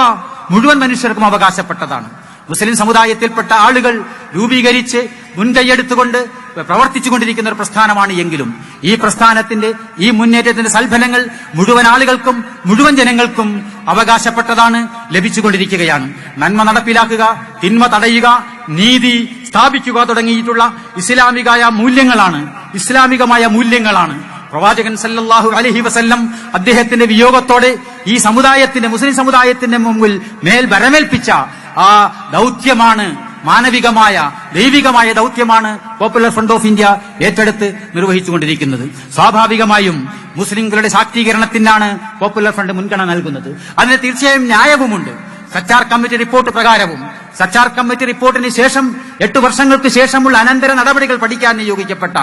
മുഴുവൻ മനുഷ്യർക്കും അവകാശപ്പെട്ടതാണ്. മുസ്ലിം സമുദായത്തിൽപ്പെട്ട ആളുകൾ രൂപീകരിച്ച് മുൻകൈയെടുത്തുകൊണ്ട് പ്രവർത്തിച്ചുകൊണ്ടിരിക്കുന്ന ഒരു പ്രസ്ഥാനമാണ്. എങ്കിലും ഈ പ്രസ്ഥാനത്തിന്റെ, ഈ മുന്നേറ്റത്തിന്റെ സൽഫലങ്ങൾ മുഴുവൻ ആളുകൾക്കും, മുഴുവൻ ജനങ്ങൾക്കും അവകാശപ്പെട്ടതാണ്, ലഭിച്ചുകൊണ്ടിരിക്കുകയാണ്. നന്മ നടപ്പിലാക്കുക, തിന്മ തടയുക, നീതി സ്ഥാപിക്കുക തുടങ്ങിയിട്ടുള്ള ഇസ്ലാമികമായ മൂല്യങ്ങളാണ്. പ്രവാചകൻ സല്ലല്ലാഹു അലൈഹി വസല്ലം അദ്ദേഹത്തിന്റെ വിയോഗത്തോടെ ഈ സമുദായത്തിന്റെ, മുസ്ലിം സമുദായത്തിന്റെ മുമ്പിൽ മേൽ വരമേൽപ്പിച്ച ആ ദൗത്യമാണ്, മാനവികമായ ദൈവികമായ ദൗത്യമാണ് പോപ്പുലർ ഫ്രണ്ട് ഓഫ് ഇന്ത്യ ഏറ്റെടുത്ത് നിർവഹിച്ചുകൊണ്ടിരിക്കുന്നത്. സ്വാഭാവികമായും മുസ്ലിംകളുടെ ശാക്തീകരണത്തിനാണ് പോപ്പുലർ ഫ്രണ്ട് മുൻഗണന നൽകുന്നത്. അതിന് തീർച്ചയായും ന്യായവുമുണ്ട്. സച്ചാർ കമ്മിറ്റി റിപ്പോർട്ട് പ്രകാരവും, സച്ചാർ കമ്മിറ്റി റിപ്പോർട്ടിന് ശേഷം 8 വർഷങ്ങൾക്ക് ശേഷമുള്ള അനന്തര നടപടികൾ പഠിക്കാൻ നിയോഗിക്കപ്പെട്ട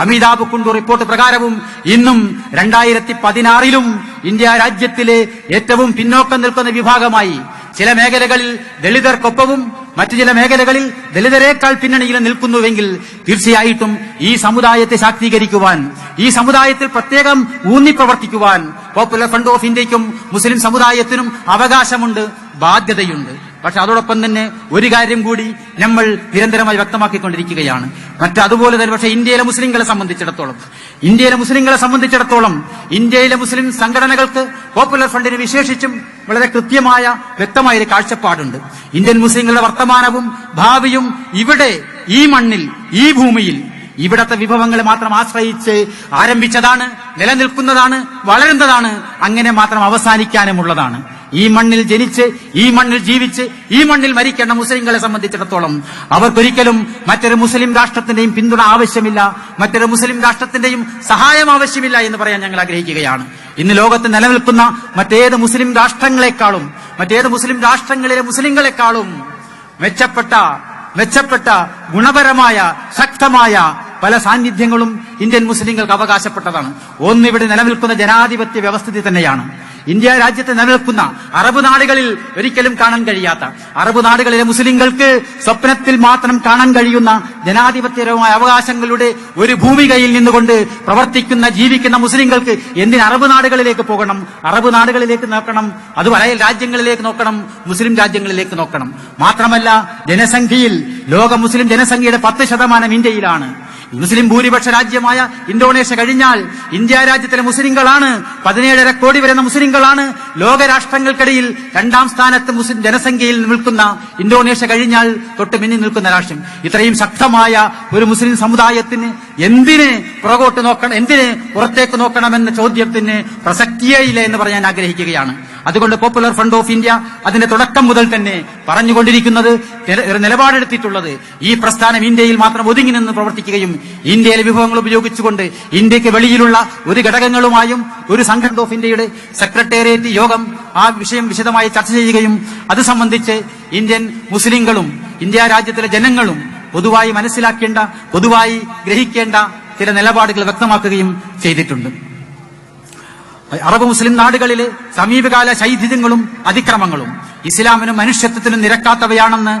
അമിതാഭ് കുണ്ടു റിപ്പോർട്ട് പ്രകാരവും ഇന്നും 2016-ലും ഇന്ത്യ രാജ്യത്തിലെ ഏറ്റവും പിന്നോക്കം നിൽക്കുന്ന വിഭാഗമായി, ചില മേഖലകളിൽ ദളിതർക്കൊപ്പവും മറ്റു ചില മേഖലകളിൽ ദളിതരേക്കാൾ പിന്നണിയിൽ നിൽക്കുന്നുവെങ്കിൽ തീർച്ചയായിട്ടും ഈ സമുദായത്തെ ശാക്തീകരിക്കുവാൻ, ഈ സമുദായത്തിൽ പ്രത്യേകം ഊന്നി പ്രവർത്തിക്കുവാൻ പോപ്പുലർ ഫ്രണ്ട് ഓഫ് ഇന്ത്യക്കും മുസ്ലിം സമുദായത്തിനും അവകാശമുണ്ട്, ബാധ്യതയുണ്ട്. പക്ഷെ അതോടൊപ്പം തന്നെ ഒരു കാര്യം കൂടി നമ്മൾ നിരന്തരമായി വ്യക്തമാക്കിക്കൊണ്ടിരിക്കുകയാണ്. അതുപോലെ തന്നെ പക്ഷേ ഇന്ത്യയിലെ മുസ്ലിങ്ങളെ സംബന്ധിച്ചിടത്തോളം ഇന്ത്യയിലെ മുസ്ലിം സംഘടനകൾക്ക്, പോപ്പുലർ ഫ്രണ്ടിന് വിശേഷിച്ചും വളരെ കൃത്യമായ വ്യക്തമായ ഒരു കാഴ്ചപ്പാടുണ്ട്. ഇന്ത്യൻ മുസ്ലിങ്ങളുടെ വർത്തമാനവും ഭാവിയും ഇവിടെ ഈ മണ്ണിൽ, ഈ ഭൂമിയിൽ ഇവിടത്തെ വിഭവങ്ങളെ മാത്രം ആശ്രയിച്ച് ആരംഭിച്ചതാണ്, നിലനിൽക്കുന്നതാണ്, വളരുന്നതാണ്, അങ്ങനെ മാത്രം അവസാനിക്കാനുമുള്ളതാണ്. ഈ മണ്ണിൽ ജനിച്ച്, ഈ മണ്ണിൽ ജീവിച്ച്, ഈ മണ്ണിൽ മരിക്കേണ്ട മുസ്ലിങ്ങളെ സംബന്ധിച്ചിടത്തോളം അവർക്കൊരിക്കലും മറ്റൊരു മുസ്ലിം രാഷ്ട്രത്തിന്റെയും പിന്തുണ ആവശ്യമില്ല, മറ്റൊരു മുസ്ലിം രാഷ്ട്രത്തിന്റെയും സഹായം ആവശ്യമില്ല എന്ന് പറയാൻ ഞങ്ങൾ ആഗ്രഹിക്കുകയാണ്. ഇന്ന് ലോകത്ത് നിലനിൽക്കുന്ന മറ്റേത് മുസ്ലിം രാഷ്ട്രങ്ങളെക്കാളും, മറ്റേത് മുസ്ലിം രാഷ്ട്രങ്ങളിലെ മുസ്ലിങ്ങളെക്കാളും മെച്ചപ്പെട്ട ഗുണപരമായ ശക്തമായ പല സാന്നിധ്യങ്ങളും ഇന്ത്യൻ മുസ്ലിങ്ങൾക്ക് അവകാശപ്പെട്ടതാണ്. ഒന്നിവിടെ നിലനിൽക്കുന്ന ജനാധിപത്യ വ്യവസ്ഥിതി തന്നെയാണ്. ഇന്ത്യ രാജ്യത്ത് നിലനിൽക്കുന്ന അറബ് നാടുകളിൽ ഒരിക്കലും കാണാൻ കഴിയാത്ത, അറബ് നാടുകളിലെ മുസ്ലിങ്ങൾക്ക് സ്വപ്നത്തിൽ മാത്രം കാണാൻ കഴിയുന്ന ജനാധിപത്യപരമായ അവകാശങ്ങളുടെ ഒരു ഭൂമികയിൽ നിന്നുകൊണ്ട് പ്രവർത്തിക്കുന്ന, ജീവിക്കുന്ന മുസ്ലിങ്ങൾക്ക് എന്തിന് അറബ് നാടുകളിലേക്ക് പോകണം? അറബ് നാടുകളിലേക്ക് നോക്കണം, അത് അയൽ രാജ്യങ്ങളിലേക്ക് നോക്കണം, മുസ്ലിം രാജ്യങ്ങളിലേക്ക് നോക്കണം. മാത്രമല്ല, ജനസംഖ്യയിൽ ലോക മുസ്ലിം ജനസംഖ്യയുടെ 10% ഇന്ത്യയിലാണ്. മുസ്ലിം ഭൂരിപക്ഷ രാജ്യമായ ഇന്തോനേഷ്യ കഴിഞ്ഞാൽ ഇന്ത്യ രാജ്യത്തിലെ മുസ്ലിങ്ങളാണ് 17.5 കോടി വരുന്ന മുസ്ലിങ്ങളാണ് ലോകരാഷ്ട്രങ്ങൾക്കിടയിൽ 2ാം സ്ഥാനത്ത് മുസ്ലിം ജനസംഖ്യയിൽ നിൽക്കുന്ന ഇന്തോനേഷ്യ കഴിഞ്ഞാൽ തൊട്ട് മുന്നിൽ നിൽക്കുന്ന രാഷ്ട്രം. ഇത്രയും ശക്തമായ ഒരു മുസ്ലിം സമുദായത്തിന് എന്തിന് പുറകോട്ട് നോക്കണം, എന്തിന് പുറത്തേക്ക് നോക്കണമെന്ന ചോദ്യത്തിന് പ്രസക്തിയേ ഇല്ല എന്ന് പറയാൻ ആഗ്രഹിക്കുകയാണ്. അതുകൊണ്ട് പോപ്പുലർ ഫ്രണ്ട് ഓഫ് ഇന്ത്യ അതിന്റെ തുടക്കം മുതൽ തന്നെ പറഞ്ഞുകൊണ്ടിരിക്കുന്നത്, നിലപാടെടുത്തിട്ടുള്ളത്, ഈ പ്രസ്ഥാനം ഇന്ത്യയിൽ മാത്രം ഒതുങ്ങി നിന്ന് പ്രവർത്തിക്കുകയും ഇന്ത്യയിലെ വിഭവങ്ങൾ ഉപയോഗിച്ചുകൊണ്ട് ഇന്ത്യക്ക് വെളിയിലുള്ള ഒരു ഘടകങ്ങളുമായും ഒരു സംഘടന ഓഫ് ഇന്ത്യയുടെ സെക്രട്ടേറിയറ്റ് യോഗം ആ വിഷയം വിശദമായി ചർച്ച ചെയ്യുകയും അത് സംബന്ധിച്ച് ഇന്ത്യൻ മുസ്ലിങ്ങളും ഇന്ത്യ രാജ്യത്തിലെ ജനങ്ങളും പൊതുവായി മനസ്സിലാക്കേണ്ട, പൊതുവായി ഗ്രഹിക്കേണ്ട ചില നിലപാടുകൾ വ്യക്തമാക്കുകയും ചെയ്തിട്ടുണ്ട്. അറബ് മുസ്ലിം നാടുകളിലെ സമീപകാല ശൈഥില്യങ്ങളും അതിക്രമങ്ങളും ഇസ്ലാമിനും മനുഷ്യത്വത്തിനും നിരക്കാത്തവയാണെന്ന്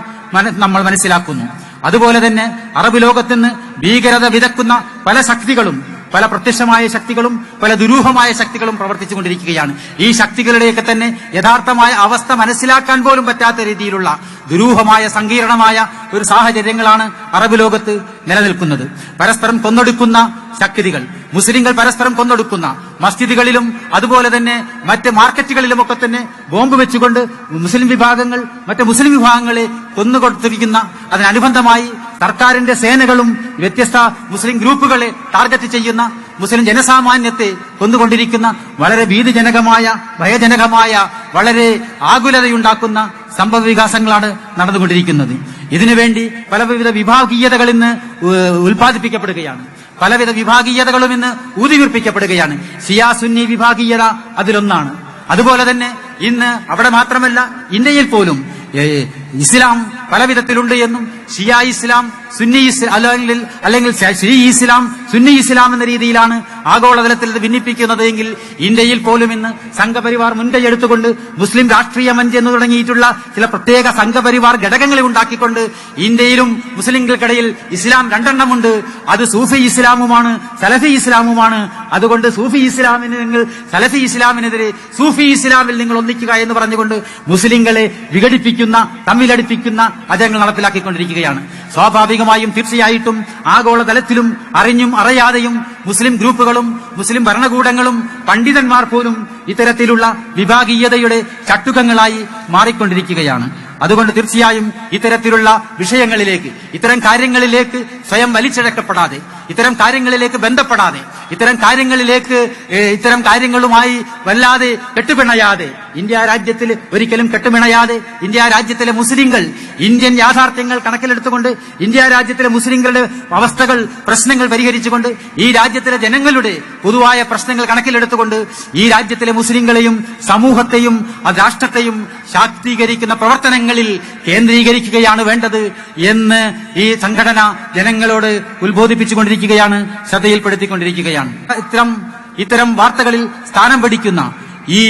നമ്മൾ മനസ്സിലാക്കുന്നു. അതുപോലെ തന്നെ അറബ് ലോകത്തിന് ഭീകരത വിതക്കുന്ന പല ശക്തികളും, പല പ്രത്യക്ഷമായ ശക്തികളും പല ദുരൂഹമായ ശക്തികളും പ്രവർത്തിച്ചുകൊണ്ടിരിക്കുകയാണ്. ഈ ശക്തികളുടെയൊക്കെ തന്നെ യഥാർത്ഥമായ അവസ്ഥ മനസ്സിലാക്കാൻ പോലും പറ്റാത്ത രീതിയിലുള്ള ദുരൂഹമായ സങ്കീർണമായ ഒരു സാഹചര്യങ്ങളാണ് അറബ് ലോകത്ത് നിലനിൽക്കുന്നത്. പരസ്പരം കൊന്നൊടുക്കുന്ന ശക്തികൾ, മുസ്ലിങ്ങൾ പരസ്പരം കൊന്നൊടുക്കുന്ന മസ്ജിദുകളിലും അതുപോലെ തന്നെ മറ്റ് മാർക്കറ്റുകളിലുമൊക്കെ തന്നെ ബോംബ് വെച്ചുകൊണ്ട് മുസ്ലിം വിഭാഗങ്ങൾ മറ്റ് മുസ്ലിം വിഭാഗങ്ങളെ കൊന്നുകൊടുത്തിരിക്കുന്ന, അതിനനുബന്ധമായി സർക്കാരിന്റെ സേനകളും വ്യത്യസ്ത മുസ്ലിം ഗ്രൂപ്പുകളെ ടാർഗറ്റ് ചെയ്യുന്ന, മുസ്ലിം ജനസാമാന്യത്തെ കൊന്നുകൊണ്ടിരിക്കുന്ന വളരെ ഭീതിജനകമായ, ഭയജനകമായ, വളരെ ആകുലതയുണ്ടാക്കുന്ന സംഭവ വികാസങ്ങളാണ് നടന്നുകൊണ്ടിരിക്കുന്നത്. ഇതിനുവേണ്ടി പലവിധ വിഭാഗീയതകൾ ഇന്ന് ഉൽപ്പാദിപ്പിക്കപ്പെടുകയാണ്. പലവിധ വിഭാഗീയതകളും ഇന്ന് ഊതിവീർപ്പിക്കപ്പെടുകയാണ്. ഷിയാ സുന്നി വിഭാഗീയത അതിലൊന്നാണ്. അതുപോലെ തന്നെ ഇന്ന് അവിടെ മാത്രമല്ല, ഇന്ത്യയിൽ പോലും ഇസ്ലാം പലവിധത്തിലുണ്ട് എന്നും ഷിയ ഇസ്ലാം, സുന്നി ഇസ്ലാം അല്ലെങ്കിൽ ഷീ ഇസ്ലാം, സുന്നി ഇസ്ലാം എന്ന രീതിയിലാണ് ആഗോളതലത്തിൽ ഭിന്നിപ്പിക്കുന്നത് എങ്കിൽ ഇന്ത്യയിൽ പോലും ഇന്ന് സംഘപരിവാർ മുൻകൈയെടുത്തുകൊണ്ട് മുസ്ലിം രാഷ്ട്രീയ മഞ്ച് എന്ന് തുടങ്ങിയിട്ടുള്ള ചില പ്രത്യേക സംഘപരിവാർ ഘടകങ്ങളെ ഉണ്ടാക്കിക്കൊണ്ട് ഇന്ത്യയിലും മുസ്ലിങ്ങൾക്കിടയിൽ ഇസ്ലാം 2 എണ്ണമുണ്ട്. അത് സൂഫി ഇസ്ലാമുമാണ്, സലഫി ഇസ്ലാമുമാണ്. അതുകൊണ്ട് സൂഫി ഇസ്ലാമിന് നിങ്ങൾ സലഫി ഇസ്ലാമിനെതിരെ സൂഫി ഇസ്ലാമിൽ നിങ്ങൾ ഒന്നിക്കുക എന്ന് പറഞ്ഞുകൊണ്ട് മുസ്ലിങ്ങളെ വിഘടിപ്പിക്കുന്ന, തമ്മിലടിപ്പിക്കുന്ന അജങ്ങൾ നടപ്പിലാക്കിക്കൊണ്ടിരിക്കുകയാണ്. സ്വാഭാവികമായും തീർച്ചയായിട്ടും ആഗോളതലത്തിലും അറിഞ്ഞും അറിയാതെയും മുസ്ലിം ഗ്രൂപ്പുകളും മുസ്ലിം ഭരണകൂടങ്ങളും പണ്ഡിതന്മാർ പോലും ഇത്തരത്തിലുള്ള വിഭാഗീയതയുടെ ചട്ടുകങ്ങളായി മാറിക്കൊണ്ടിരിക്കുകയാണ്. അതുകൊണ്ട് തീർച്ചയായും ഇത്തരത്തിലുള്ള വിഷയങ്ങളിലേക്ക്, ഇത്തരം കാര്യങ്ങളിലേക്ക് സ്വയം വലിച്ചിഴക്കപ്പെടാതെ, ഇത്തരം കാര്യങ്ങളിലേക്ക് ബന്ധപ്പെടാതെ, ഇത്തരം കാര്യങ്ങളുമായി വല്ലാതെ കെട്ടുപിണയാതെ, ഇന്ത്യ രാജ്യത്തിൽ ഒരിക്കലും കെട്ടുപിണയാതെ ഇന്ത്യ രാജ്യത്തിലെ മുസ്ലിങ്ങൾ ഇന്ത്യൻ യാഥാർത്ഥ്യങ്ങൾ കണക്കിലെടുത്തുകൊണ്ട് ഇന്ത്യ രാജ്യത്തിലെ മുസ്ലിങ്ങളുടെ അവസ്ഥകൾ, പ്രശ്നങ്ങൾ പരിഹരിച്ചുകൊണ്ട് ഈ രാജ്യത്തിലെ ജനങ്ങളുടെ പൊതുവായ പ്രശ്നങ്ങൾ കണക്കിലെടുത്തുകൊണ്ട് ഈ രാജ്യത്തിലെ മുസ്ലിങ്ങളെയും സമൂഹത്തെയും രാഷ്ട്രത്തെയും ശാക്തീകരിക്കുന്ന പ്രവർത്തനങ്ങളിൽ കേന്ദ്രീകരിക്കുകയാണ് വേണ്ടത് എന്ന് ഈ സംഘടന ജനങ്ങളോട് ഉത്ബോധിപ്പിച്ചുകൊണ്ടിരിക്കുകയാണ്, ശ്രദ്ധയിൽപ്പെടുത്തിക്കൊണ്ടിരിക്കുകയാണ്. ഇത്തരം വാർത്തകളിൽ സ്ഥാനം പിടിക്കുന്ന ഈ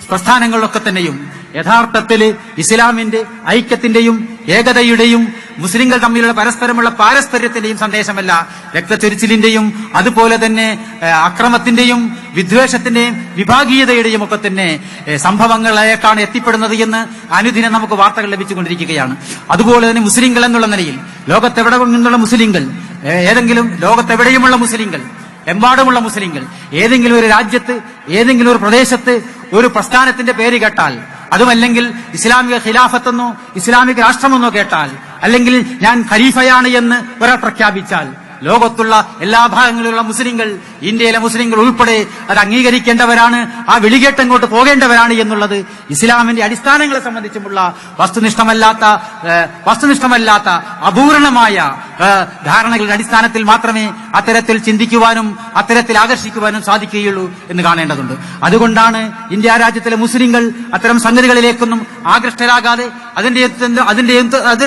പ്രസ്ഥാനങ്ങളിലൊക്കെ തന്നെയും യഥാർത്ഥത്തിൽ ഇസ്ലാമിന്റെ ഐക്യത്തിന്റെയും ഏകതയുടെയും മുസ്ലിങ്ങൾ തമ്മിലുള്ള പരസ്പരമുള്ള പാരസ്പര്യത്തിന്റെയും സന്ദേശമല്ല, രക്തച്ചൊരിച്ചിലിന്റെയും അതുപോലെ തന്നെ അക്രമത്തിന്റെയും വിദ്വേഷത്തിന്റെയും വിഭാഗീയതയുടെയും ഒക്കെ തന്നെ സംഭവങ്ങളിലേക്കാണ് എത്തിപ്പെടുന്നത് എന്ന് അനുദിനം നമുക്ക് വാർത്തകൾ ലഭിച്ചുകൊണ്ടിരിക്കുകയാണ്. അതുപോലെ തന്നെ മുസ്ലിങ്ങൾ എന്നുള്ള നിലയിൽ ലോകത്തെവിടെ നിന്നുള്ള മുസ്ലിങ്ങൾ, ലോകത്തെവിടെയുമുള്ള മുസ്ലിങ്ങൾ, എമ്പാടുമുള്ള മുസ്ലിങ്ങൾ ഏതെങ്കിലും ഒരു രാജ്യത്ത്, ഏതെങ്കിലും ഒരു പ്രദേശത്ത് ഒരു പ്രസ്ഥാനത്തിന്റെ പേര് കേട്ടാൽ, അതുമല്ലെങ്കിൽ ഇസ്ലാമിക ഖിലാഫത്തെന്നോ ഇസ്ലാമിക രാഷ്ട്രമെന്നോ കേട്ടാൽ, അല്ലെങ്കിൽ ഞാൻ ഖലീഫയാണ് എന്ന് ഒരാൾ പ്രഖ്യാപിച്ചാൽ, ലോകത്തുള്ള എല്ലാ ഭാഗങ്ങളിലുള്ള മുസ്ലിങ്ങൾ, ഇന്ത്യയിലെ മുസ്ലിങ്ങൾ ഉൾപ്പെടെ അത് അംഗീകരിക്കേണ്ടവരാണ്, ആ വിളികേട്ടങ്ങോട്ട് പോകേണ്ടവരാണ് എന്നുള്ളത് ഇസ്ലാമിന്റെ അടിസ്ഥാനങ്ങളെ സംബന്ധിച്ചുമുള്ള വസ്തുനിഷ്ഠമല്ലാത്ത അപൂർണമായ ധാരണകളുടെ അടിസ്ഥാനത്തിൽ മാത്രമേ അത്തരത്തിൽ ചിന്തിക്കുവാനും അത്തരത്തിൽ ആകർഷിക്കുവാനും സാധിക്കുകയുള്ളൂ എന്ന് കാണേണ്ടതുണ്ട്. അതുകൊണ്ടാണ് ഇന്ത്യ രാജ്യത്തിലെ മുസ്ലിങ്ങൾ അത്തരം സംഗതികളിലേക്കൊന്നും ആകൃഷ്ടരാകാതെ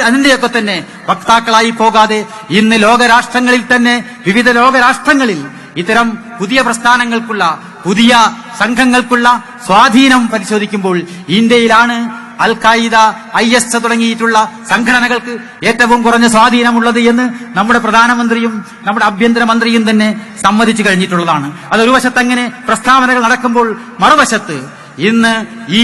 അതിന്റെയൊക്കെ തന്നെ വക്താക്കളായി പോകാതെ ഇന്ന് ലോകരാഷ്ട്രങ്ങളിൽ തന്നെ വിവിധ ലോകരാഷ്ട്രങ്ങളിൽ ഇത്തരം പുതിയ പ്രസ്ഥാനങ്ങൾക്കുള്ള, പുതിയ സംഘങ്ങൾക്കുള്ള സ്വാധീനം പരിശോധിക്കുമ്പോൾ ഇന്ത്യയിലാണ് അൽ ഖായിദ, IS തുടങ്ങിയിട്ടുള്ള സംഘടനകൾക്ക് ഏറ്റവും കുറഞ്ഞ സ്വാധീനമുള്ളത് എന്ന് നമ്മുടെ പ്രധാനമന്ത്രിയും നമ്മുടെ ആഭ്യന്തരമന്ത്രിയും തന്നെ സമ്മതിച്ചു കഴിഞ്ഞിട്ടുള്ളതാണ്. അതൊരു വശത്ത് അങ്ങനെ പ്രസ്താവനകൾ നടക്കുമ്പോൾ മറുവശത്ത് ഇന്ന് ഈ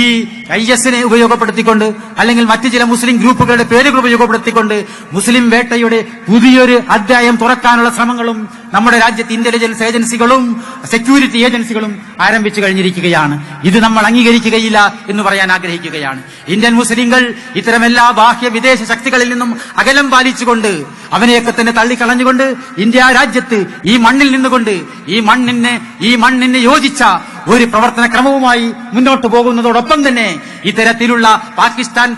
IS-നെ ഉപയോഗപ്പെടുത്തിക്കൊണ്ട് അല്ലെങ്കിൽ മറ്റു ചില മുസ്ലിം ഗ്രൂപ്പുകളുടെ പേരുകൾ ഉപയോഗപ്പെടുത്തിക്കൊണ്ട് മുസ്ലിം വേട്ടയുടെ പുതിയൊരു അധ്യായം തുറക്കാനുള്ള ശ്രമങ്ങളും നമ്മുടെ രാജ്യത്ത് ഇന്റലിജൻസ് ഏജൻസികളും സെക്യൂരിറ്റി ഏജൻസികളും ആരംഭിച്ചു കഴിഞ്ഞിരിക്കുകയാണ്. ഇത് നമ്മൾ അംഗീകരിക്കുകയില്ല എന്ന് പറയാൻ ആഗ്രഹിക്കുകയാണ്. ഇന്ത്യൻ മുസ്ലിങ്ങൾ ഇത്തരം എല്ലാ ബാഹ്യ വിദേശ ശക്തികളിൽ നിന്നും അകലം പാലിച്ചുകൊണ്ട് അവനെയൊക്കെ തന്നെ തള്ളിക്കളഞ്ഞുകൊണ്ട് ഇന്ത്യ രാജ്യത്ത് ഈ മണ്ണിൽ നിന്നുകൊണ്ട് ഈ മണ്ണിന് യോജിച്ച ഒരു പ്രവർത്തന ക്രമവുമായി മുന്നോട്ട് പോകുന്നതോടൊപ്പം തന്നെ ഇത്തരത്തിലുള്ള പാകിസ്ഥാൻ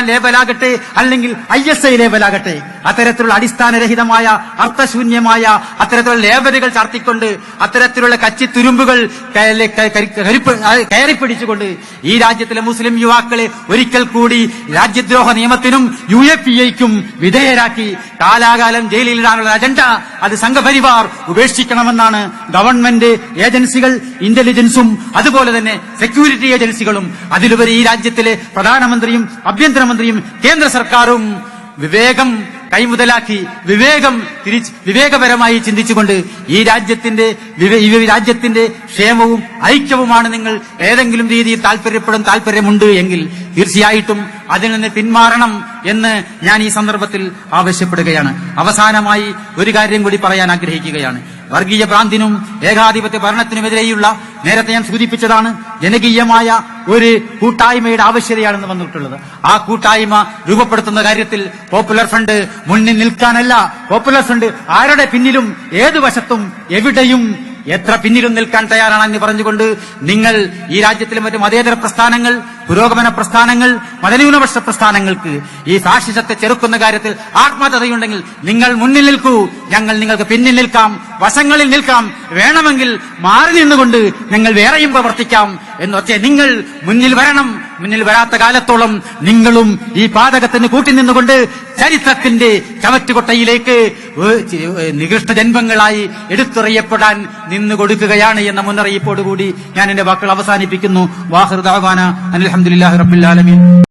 ലേബലാകട്ടെ അല്ലെങ്കിൽ ISI ലേബലാകട്ടെ അത്തരത്തിലുള്ള അടിസ്ഥാനരഹിതമായ അർത്ഥശൂന്യമായ അത്തരത്തിലുള്ള ലേബലുകൾ ചാർത്തിക്കൊണ്ട് അത്തരത്തിലുള്ള കച്ചിത്തുരുമ്പുകൾ കയറിപ്പിടിച്ചുകൊണ്ട് ഈ രാജ്യത്തിലെ മുസ്ലിം യുവാക്കളെ ഒരിക്കൽ കൂടി രാജ്യദ്രോഹ നിയമത്തിനും UAPA-യ്ക്കും വിധേയരാക്കി കാലാകാലം ജയിലിലിടാനുള്ള അജണ്ട അത് സംഘപരിവാർ ഉപേക്ഷിക്കണമെന്നാണ് ഗവൺമെന്റ് ഏജൻസികൾ, ഇന്റലിജൻസും അതുപോലെ തന്നെ സെക്യൂരിറ്റി ഏജൻസികളും അതിലുപരി ഈ രാജ്യത്തിലെ പ്രധാനമന്ത്രിയും ആഭ്യന്തരമന്ത്രിയും കേന്ദ്ര സർക്കാരും വിവേകം കൈമുതലാക്കി വിവേകപരമായി ചിന്തിച്ചുകൊണ്ട് ഈ രാജ്യത്തിന്റെ ക്ഷേമവും ഐക്യവുമാണ് നിങ്ങൾ ഏതെങ്കിലും രീതിയിൽ താല്പര്യമുണ്ട് എങ്കിൽ തീർച്ചയായിട്ടും അതിൽ നിന്ന് പിന്മാറണം എന്ന് ഞാൻ ഈ സന്ദർഭത്തിൽ ആവശ്യപ്പെടുകയാണ്. അവസാനമായി ഒരു കാര്യം കൂടി പറയാൻ ആഗ്രഹിക്കുകയാണ്. വർഗീയ ഭ്രാന്തിനും ഏകാധിപത്യ ഭരണത്തിനുമെതിരെയുള്ള നേരത്തെ ഞാൻ സൂചിപ്പിച്ചതാണ് ജനകീയമായ ഒരു കൂട്ടായ്മയുടെ ആവശ്യതയാണെന്ന് വന്നിട്ടുള്ളത്. ആ കൂട്ടായ്മ രൂപപ്പെടുത്തുന്ന കാര്യത്തിൽ പോപ്പുലർ ഫ്രണ്ട് മുന്നിൽ നിൽക്കാനല്ല, പോപ്പുലർ ഫ്രണ്ട് ആരുടെ പിന്നിലും ഏതു വശത്തും എവിടെയും എത്ര പിന്നിലും നിൽക്കാൻ തയ്യാറാണെന്ന് പറഞ്ഞുകൊണ്ട് നിങ്ങൾ ഈ രാജ്യത്തിലെ മറ്റ് മതേതര പ്രസ്ഥാനങ്ങൾ, പുരോഗമന പ്രസ്ഥാനങ്ങൾ, മതന്യൂനപക്ഷ പ്രസ്ഥാനങ്ങൾക്ക് ഈ ഫാഷിസത്തെ ചെറുക്കുന്ന കാര്യത്തിൽ ആത്മാർത്ഥതയുണ്ടെങ്കിൽ നിങ്ങൾ മുന്നിൽ നിൽക്കൂ, ഞങ്ങൾ നിങ്ങൾക്ക് പിന്നിൽ നിൽക്കാം, വശങ്ങളിൽ നിൽക്കാം, വേണമെങ്കിൽ മാറി നിന്നുകൊണ്ട് ഞങ്ങൾ വേറെയും പ്രവർത്തിക്കാം എന്നൊക്കെ നിങ്ങൾ മുന്നിൽ വരണം. മുന്നിൽ വരാത്ത കാലത്തോളം നിങ്ങളും ഈ പാതകത്തിന് കൂട്ടിനിന്നുകൊണ്ട് ചരിത്രത്തിന്റെ ചവറ്റുകൊട്ടയിലേക്ക് നികൃഷ്ട ജന്മങ്ങളായി എടുത്തെറിയപ്പെടാൻ നിന്നുകൊടുക്കുകയാണ് എന്ന മുന്നറിയിപ്പോടുകൂടി ഞാൻ എന്റെ വാക്കുകൾ അവസാനിപ്പിക്കുന്നു. വാഹിർ ദഅവാന അൽഹംദുലില്ലാഹി റബ്ബിൽ ആലമീൻ.